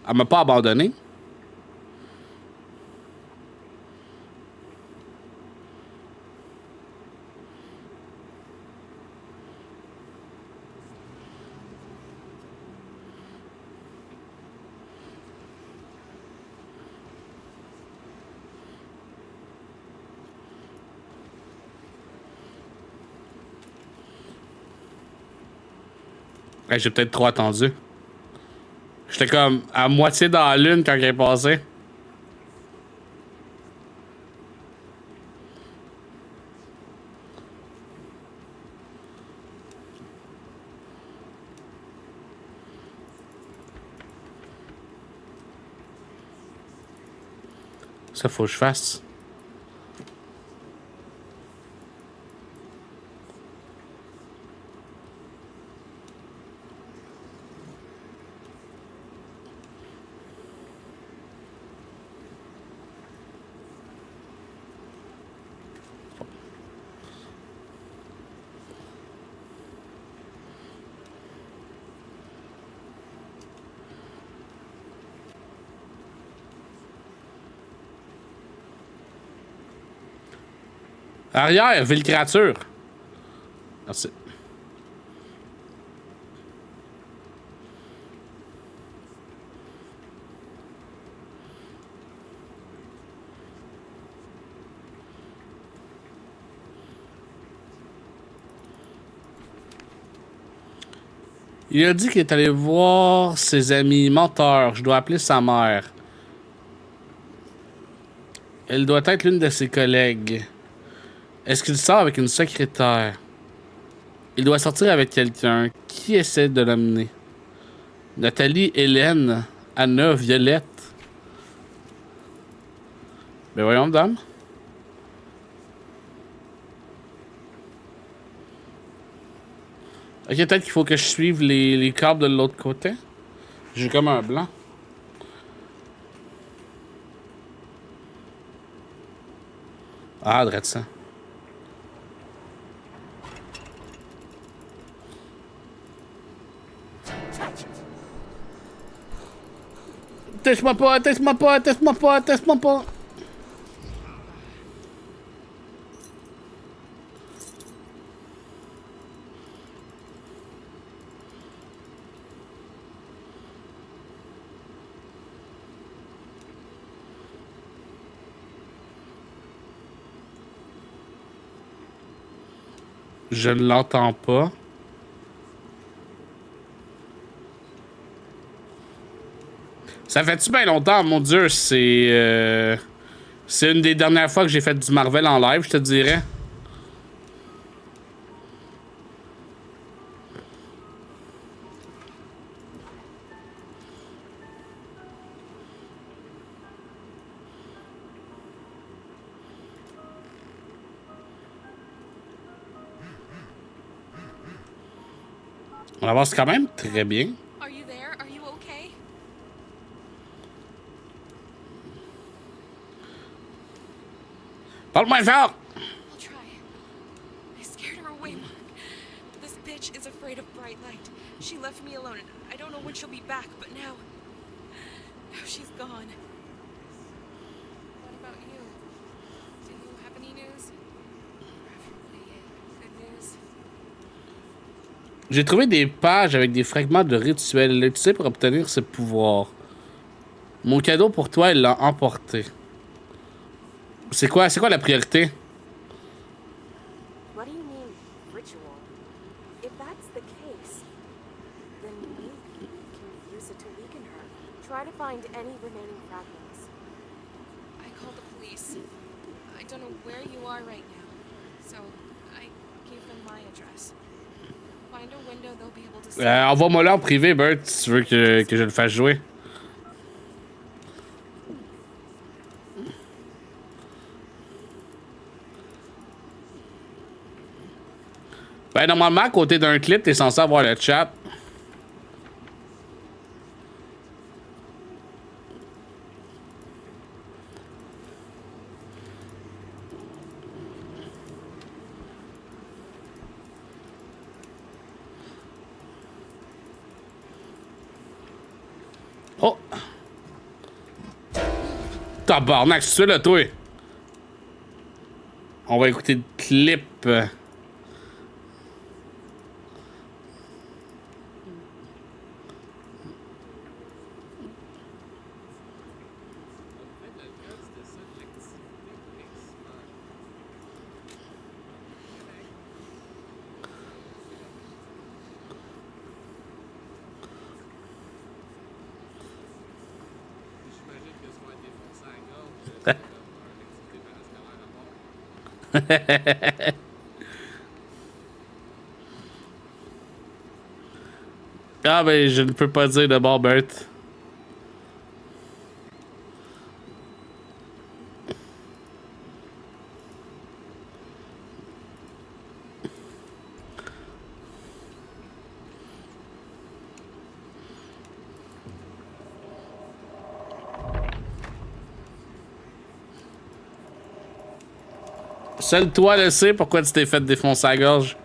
S4: Elle m'a pas abandonné. Hey, j'ai peut-être trop attendu. J'étais comme à moitié dans la lune quand elle est passée. Ça faut que je fasse. Arrière, ville créature. Merci. Il a dit qu'il est allé voir ses amis menteurs. Je dois appeler sa mère. Elle doit être l'une de ses collègues. Est-ce qu'il sort avec une secrétaire? Il doit sortir avec quelqu'un. Qui essaie de l'amener? Nathalie, Hélène, Anna, Violette. Ben voyons, dame. Ok, peut-être qu'il faut que je suive les câbles de l'autre côté. J'ai comme un blanc. Ah, drette ça. Teste-moi pas, teste-moi pas, teste-moi pas, teste-moi pas. Je ne l'entends pas. Ça fait-tu bien longtemps, mon Dieu, c'est une des dernières fois que j'ai fait du Marvel en live, je te dirais. On avance quand même très bien.
S1: Are you there? Are you okay?
S4: Parle-moi fort!
S1: I'll try. I scared her away, Mark. This bitch is afraid of bright light. She left me alone, and I don't know when she'll be back, but now she's gone. What about you? Do you have any news? Preferably good news.
S4: J'ai trouvé des pages avec des fragments de rituels utilisés pour obtenir ce pouvoir. Mon cadeau pour toi, elle l'a emporté. C'est quoi la priorité?
S3: What do you mean, ritual? If that's the case, then maybe we can use it to weaken her. Try to find any remaining fragments.
S1: I called the police. I don't know where you are right now, so I gave them my address. Find a window they'll be able to see.
S4: Envoie-moi là en privé, Bert, si tu veux que je le fasse jouer. Ben, normalement, à côté d'un clip, t'es censé avoir le chat. Oh! Tabarnak, c'est ça, là, toi? On va écouter le clip. Ah ben je ne peux pas dire de bord, Bert. Seul toi le sais pourquoi tu t'es fait défoncer la gorge.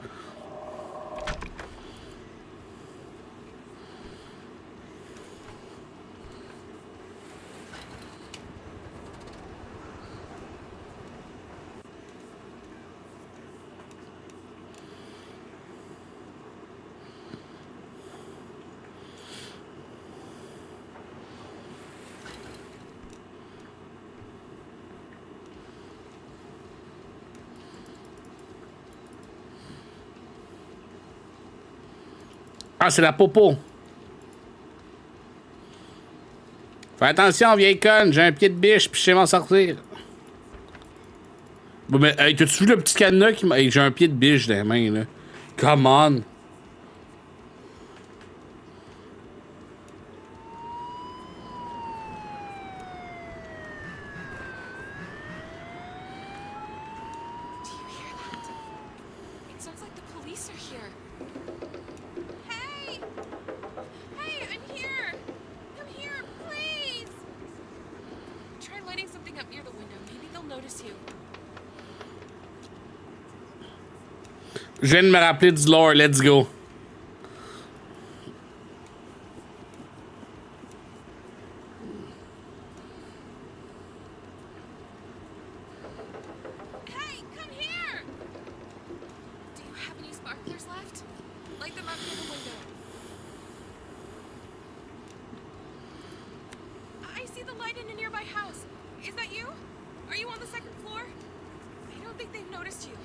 S4: Ah, c'est la popo. Fais attention, vieille conne, j'ai un pied de biche, puis je sais m'en sortir. Bon, mais, hey, t'as-tu vu le petit cadenas qui m'a. Hey, j'ai un pied de biche dans les mains, là. Come on. Je viens de me rappeler du lore, let's go.
S1: Hey, come here! Do you have any sparklers left? Light them up near the window. I see the light in a nearby house. Is that you? Are you on the second floor? I don't think they've noticed you.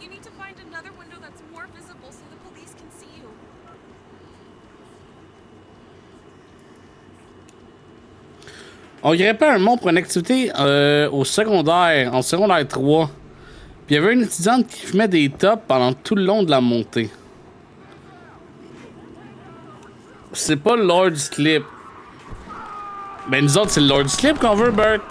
S1: You need to find another window that's more visible so the police can see you.
S4: On grimpait un mont pour une activité au secondaire, en secondaire 3. Puis il y avait une étudiante qui fumait des tops pendant tout le long de la montée. C'est pas le Lord's Clip. Ben nous autres, c'est le Lord's Clip qu'on veut, Bert.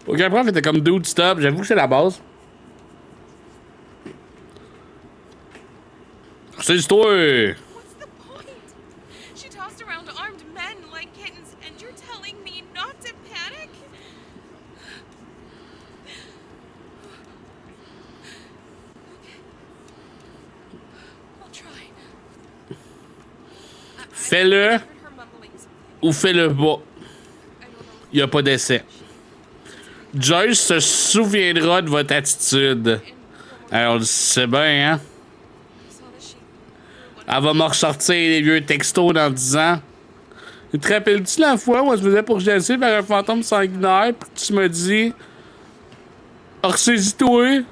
S4: Ok, prof était comme dude stop, j'avoue que c'est la base. C'est l'histoire.
S1: What's the point? She tossed around armed men like kittens, and you're telling me not to panic? Okay. I'll try.
S4: Fais-le ou fais-le pas. Y a pas d'essai. Joyce se souviendra de votre attitude. Alors, on le sait bien, hein? Elle va me ressortir les vieux textos dans 10 ans. Te rappelles-tu la fois où on se faisait pourchasser par un fantôme sanguinaire pis tu me dis... Ressaisis-toi!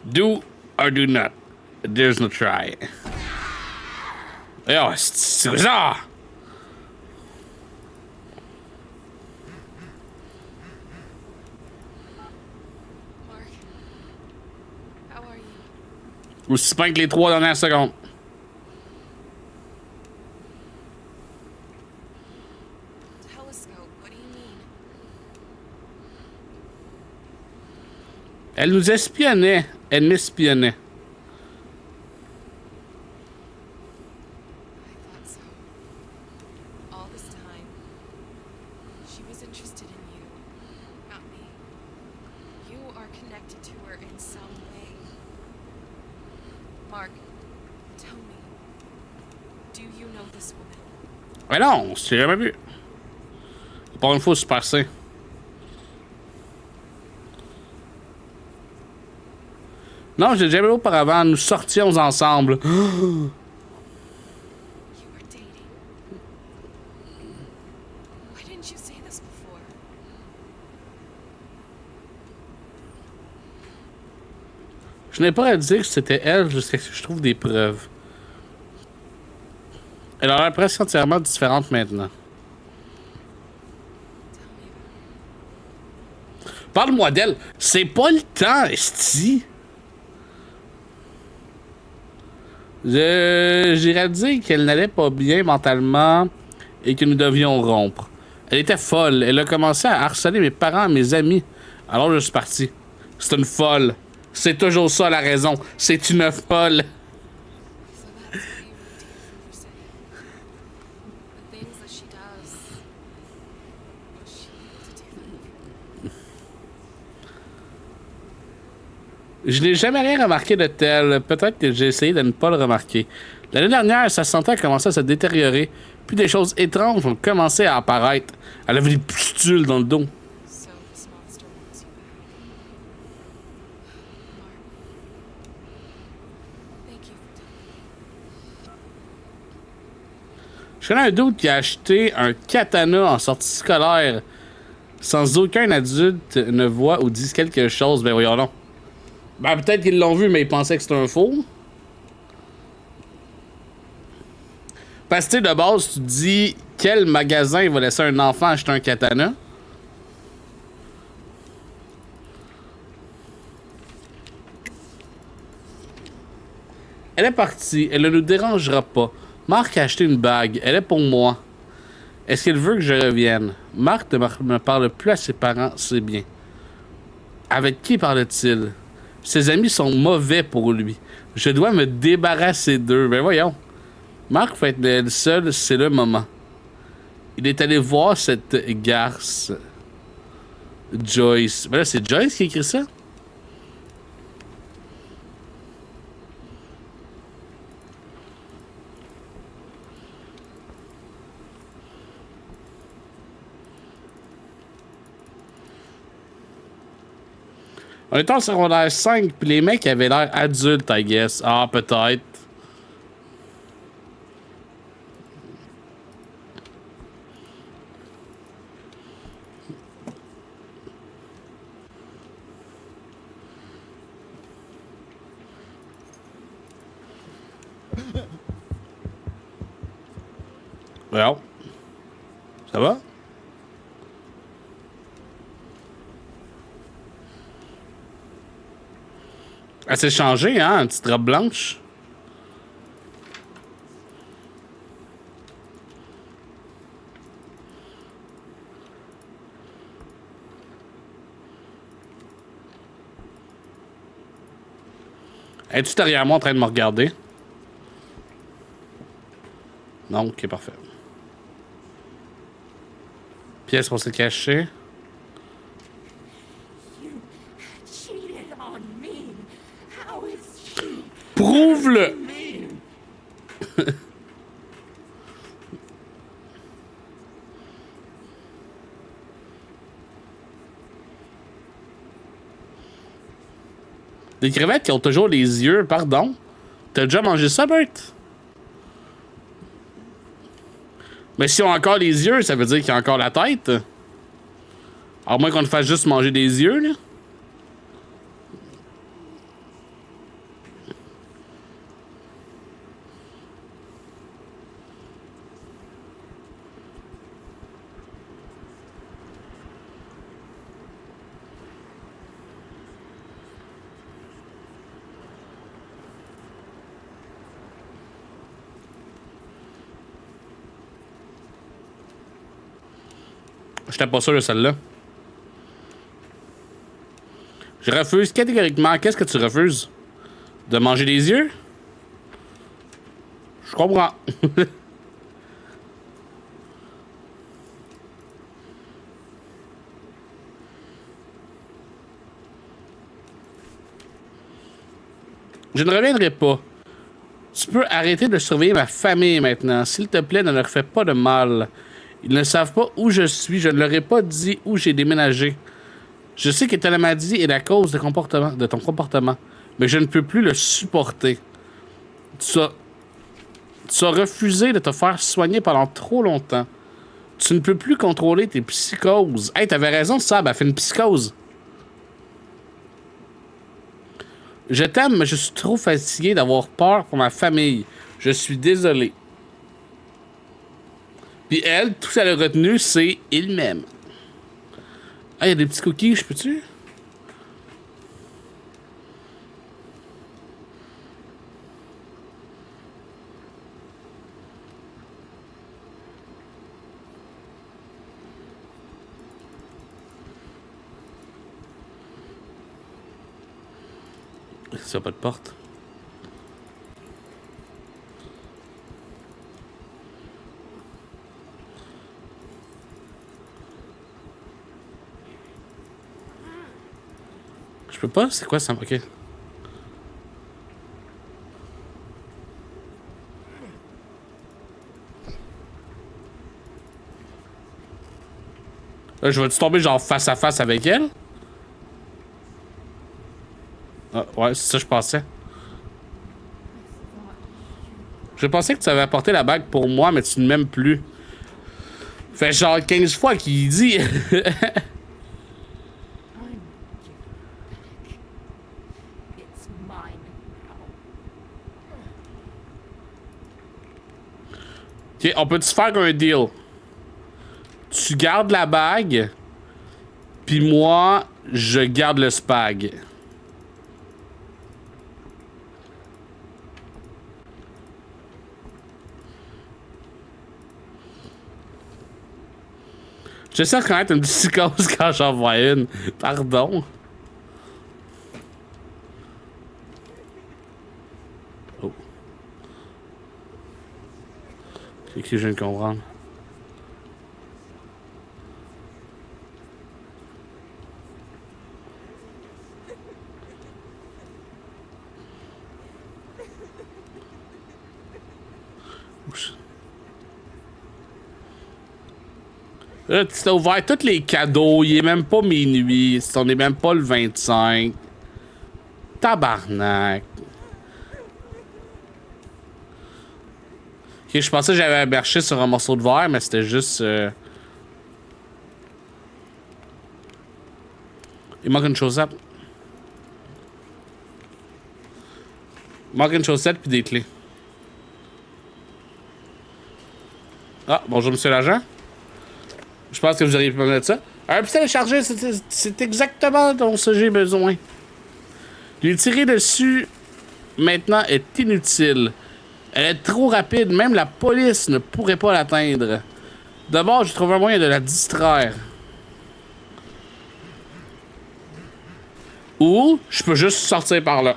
S4: Do or do not. There's no try. Yo, c'est ça!
S1: Mark, how are you?
S4: Aussi bien que les 3 dernières secondes.
S1: Telescope, what do you mean?
S4: Elle nous espionnait. Elle m'espionnait.
S1: All this time, she was interested in you, not me. You are connected to her in some way. Mark, tell me, do you know this woman?
S4: Mais non, on s'est jamais vu. Pour une fois, c'est passé. Non, j'ai jamais vu auparavant. Nous sortions ensemble.
S1: Why didn't you say this before?
S4: Je n'ai pas à dire que c'était elle jusqu'à ce que je trouve des preuves. Elle a l'air presque entièrement différente maintenant. Parle-moi d'elle. C'est pas le temps, esti. J'irais dire qu'elle n'allait pas bien mentalement et que nous devions rompre. Elle était folle. Elle a commencé à harceler mes parents et mes amis. Alors je suis parti. C'est une folle. C'est toujours ça la raison. C'est une folle. Je n'ai jamais rien remarqué de tel. Peut-être que j'ai essayé de ne pas le remarquer. L'année dernière, sa santé a commencé à se détériorer. Puis des choses étranges ont commencé à apparaître. Elle avait des pustules dans le dos. Je connais un doute qui a acheté un katana en sortie scolaire sans aucun adulte ne voit ou dise quelque chose. Ben voyons non. Ben peut-être qu'ils l'ont vu, mais ils pensaient que c'était un faux. Parce que de base, tu te dis quel magasin va laisser un enfant acheter un katana. Elle est partie, elle ne nous dérangera pas. Marc a acheté une bague, elle est pour moi. Est-ce qu'elle veut que je revienne? Marc ne me parle plus à ses parents, c'est bien. Avec qui parle-t-il? Ses amis sont mauvais pour lui. Je dois me débarrasser d'eux. Ben voyons. Marc va être le seul, c'est le moment. Il est allé voir cette garce. Joyce. Ben là, c'est Joyce qui a écrit ça? On était en secondaire 5, puis les mecs avaient l'air adultes, I guess. Ah, peut-être. Well. Ça va? Elle s'est changée, hein? Une petite robe blanche. Es-tu derrière moi en train de me regarder? Non, ok, parfait. Pièce pour se cacher. Prouve-le! Des crevettes qui ont toujours les yeux, pardon. T'as déjà mangé ça, Bert? Mais si on a encore les yeux, ça veut dire qu'il y a encore la tête. À moins qu'on te fasse juste manger des yeux, là. J'étais pas sûr de celle-là. Je refuse catégoriquement. Qu'est-ce que tu refuses? De manger des yeux? Je comprends. Je ne reviendrai pas. Tu peux arrêter de surveiller ma famille maintenant. S'il te plaît, ne leur fais pas de mal. Ils ne savent pas où je suis. Je ne leur ai pas dit où j'ai déménagé. Je sais que ta maladie est la cause de ton comportement. Mais je ne peux plus le supporter. Tu as refusé de te faire soigner pendant trop longtemps. Tu ne peux plus contrôler tes psychoses. Hey, t'avais raison, Sab, elle fait une psychose. Je t'aime, mais je suis trop fatigué d'avoir peur pour ma famille. Je suis désolé. Puis elle, tout ce qu'elle a retenu, c'est « il m'aime ». Ah, il y a des petits cookies, je peux-tu? Ça n'a pas de porte. Je peux pas? C'est quoi ça? Ok. Là, je vais-tu tomber genre face à face avec elle? Ah, ouais, c'est ça que je pensais. Je pensais que tu avais apporté la bague pour moi, mais tu ne m'aimes plus. Fait genre 15 fois qu'il dit. Ok, on peut-tu faire un deal? Tu gardes la bague, puis moi, je garde le spag. J'essaie de reconnaître une psychose quand j'en vois une. Pardon. Oh. C'est que je viens de comprendre. Là, tu t'as ouvert tous les cadeaux. Il est même pas minuit. On est même pas le 25. Tabarnak. Ok, je pensais que j'avais berché sur un morceau de verre, mais c'était juste... Il manque une chaussette. Il manque une chaussette puis des clés. Ah, bonjour, monsieur l'agent. Je pense que vous auriez pu me mettre ça. Un pistolet chargé, c'est exactement dont j'ai besoin. Lui tirer dessus maintenant est inutile. Elle est trop rapide, même la police ne pourrait pas l'atteindre. D'abord, je trouve un moyen de la distraire. Ou je peux juste sortir par là.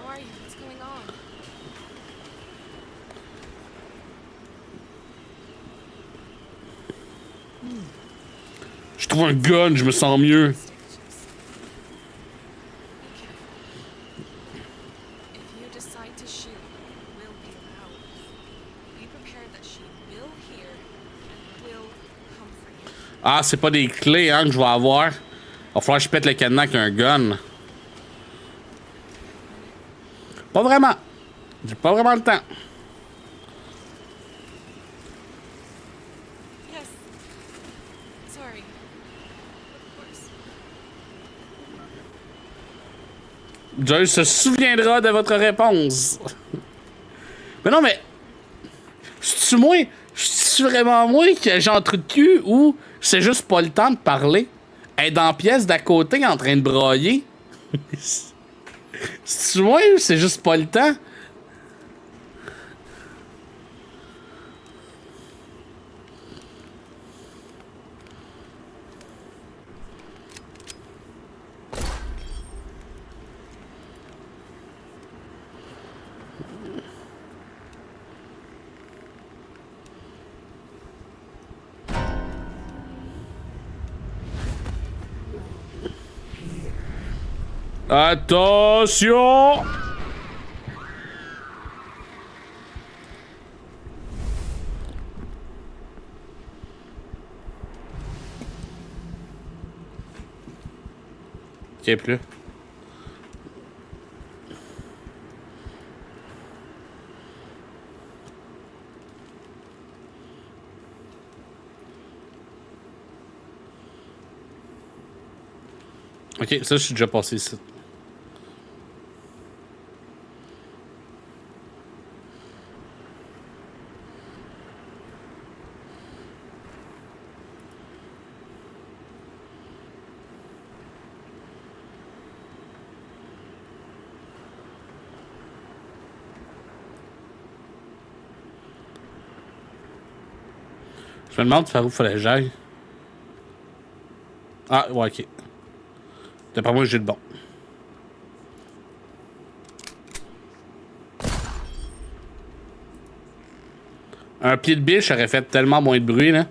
S4: Je trouve un gun, je me sens mieux. Ah, c'est pas des clés hein, que je vais avoir. Il va falloir que je pète le cadenas avec un gun. Pas vraiment. J'ai pas vraiment le temps. Joyce se souviendra de votre réponse. Mais non, mais... C'est-tu moi? C'est vraiment moi qui ai genre trou de cul ou c'est juste pas le temps de parler? Elle est dans la pièce d'à côté en train de brailler. C'est-tu moi ou c'est juste pas le temps? Attention! Ok, plus. Ok, ça, je suis déjà passé ici. Je me demande par où fallait que j'aille. Ah, ouais, ok. D'après moi, j'ai le bon. Un pied de biche aurait fait tellement moins de bruit, là.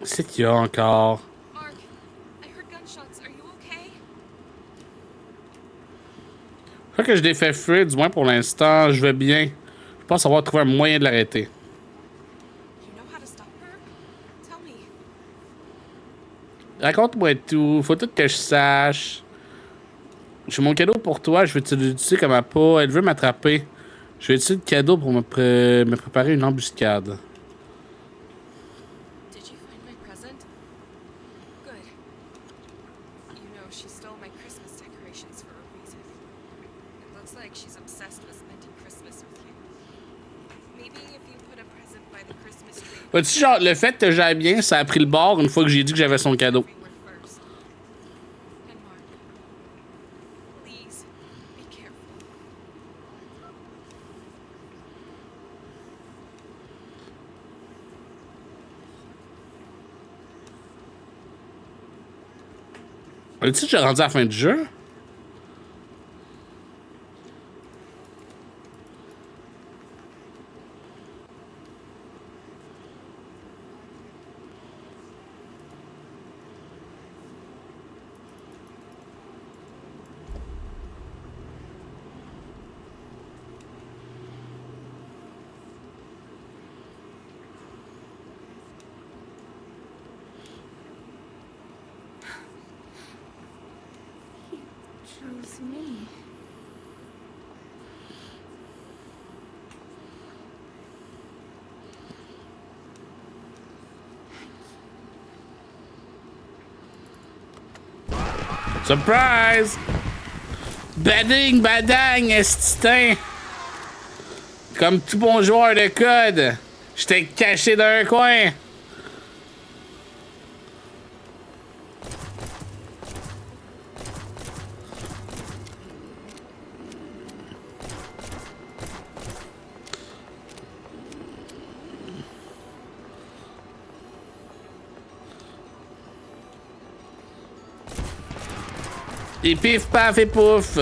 S4: C'est qu'il y a encore.
S1: Mark, I heard gunshots. Are you okay?
S4: Je crois que je l'ai fait fuir, du moins pour l'instant. Je vais bien. Je pense avoir trouvé un moyen de l'arrêter.
S1: You know how to stop her? Tell me.
S4: Raconte-moi tout. Faut tout que je sache. J'ai mon cadeau pour toi. Je vais te l'utiliser comme appât. Elle veut m'attraper. Je vais utiliser le cadeau pour me préparer une embuscade.
S1: Did you find my present? Good. You know, she stole my Christmas decorations for a reason. It looks like she's obsessed with spending Christmas with you. Maybe if you put a present by the Christmas tree.
S4: Vois-tu, genre, le fait que j'aille bien, ça a pris le bord une fois que j'ai dit que j'avais son cadeau.
S1: Please, be careful.
S4: As-tu déjà rendu à la fin du jeu?
S8: Chose me.
S4: Surprise! Bading, badang, estitin! Comme tout bon joueur de code, j'étais caché dans un coin. Et pif, paf et pouf!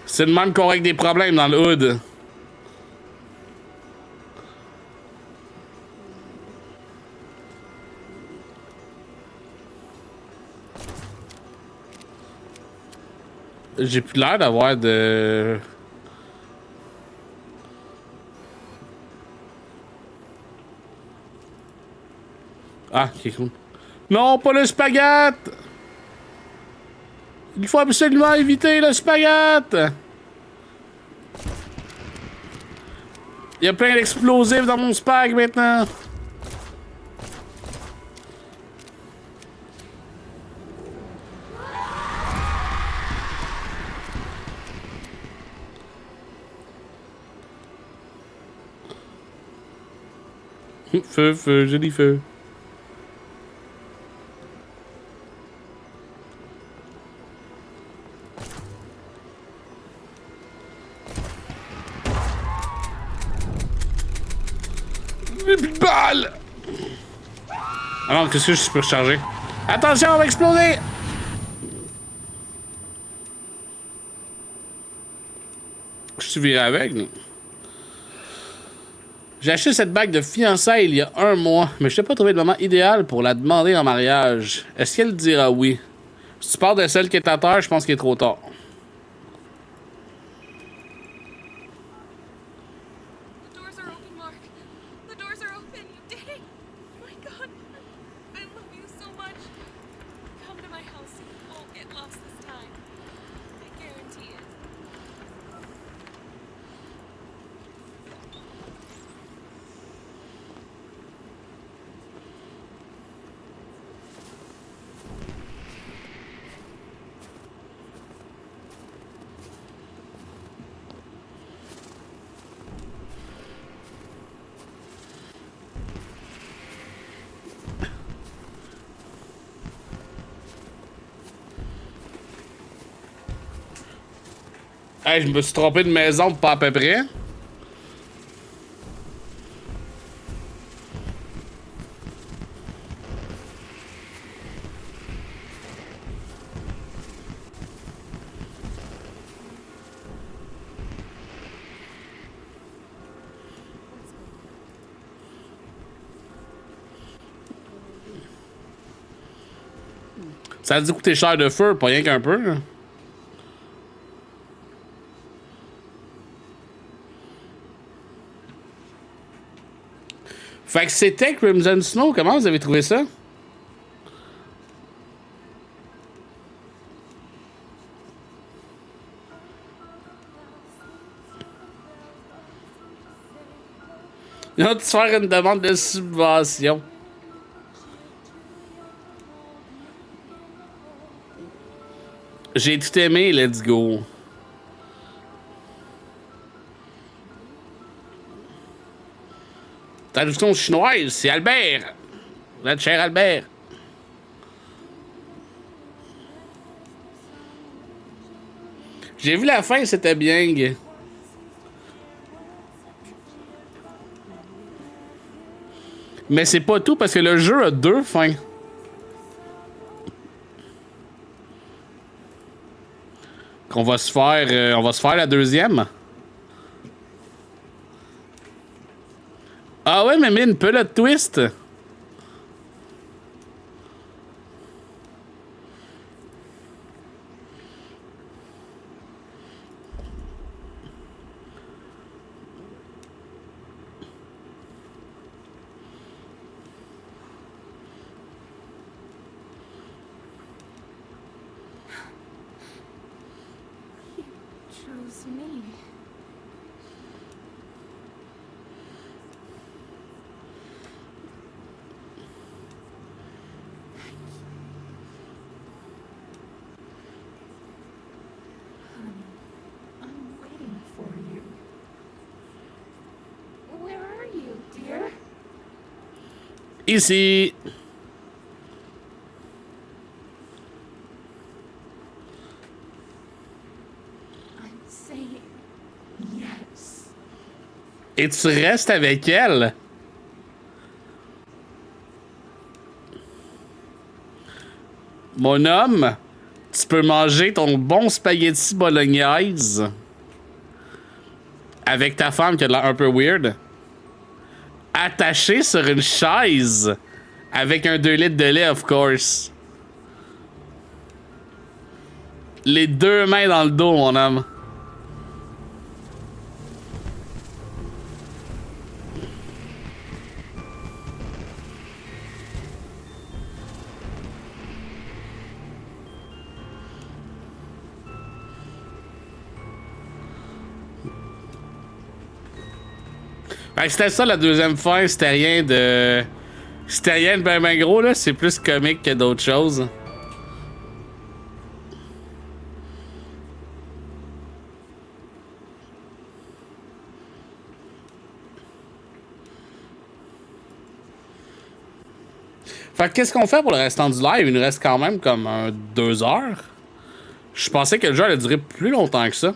S4: C'est le même qu'on règle des problèmes dans le hood. J'ai plus l'air d'avoir de... Ah, ok, cool. Non, pas le spaghette! Il faut absolument éviter le spaghette! Il y a plein d'explosifs dans mon spag maintenant. Feu, feu, joli feu. Plus de balles! Alors, qu'est-ce que je suis surchargé? Attention, on va exploser! Je suis viré avec, non? J'ai acheté cette bague de fiançailles il y a 1 mois, mais je n'ai pas trouvé le moment idéal pour la demander en mariage. Est-ce qu'elle dira oui? Si tu parles de celle qui est à terre, je pense qu'il est trop tard.
S1: The doors are open, Mark. The doors are open. You did it. My God. I love you so much. Come to my house. You won't get lost this time. I guarantee it.
S4: Hey, je me suis trompé de maison, pas à peu près. Ça a dû coûter cher de feu, pas rien qu'un peu. Là. Fait que c'était Crimson Snow. Comment vous avez trouvé ça? Ils ont dû se faire une demande de subvention. J'ai tout aimé, let's go. Traduction chinoise, c'est Albert. Notre cher Albert. J'ai vu la fin, c'était bien. Mais c'est pas tout parce que le jeu a 2 fins. On va se faire la deuxième. Ah ouais, mais une peu le twist.
S3: Chose me. I'm waiting for you. Where are you, dear?
S4: Ici.
S3: I'm saying yes.
S4: Et tu restes avec elle. Mon homme, tu peux manger ton bon spaghetti bolognaise avec ta femme qui a l'air un peu weird, attaché sur une chaise avec un 2 litres de lait, of course. Les 2 mains dans le dos, mon homme. C'était ça la deuxième fin, c'était rien de... C'était rien de ben gros, là. C'est plus comique que d'autres choses. Fait que qu'est-ce qu'on fait pour le restant du live? Il nous reste quand même comme 2 heures. Je pensais que le jeu allait durer plus longtemps que ça.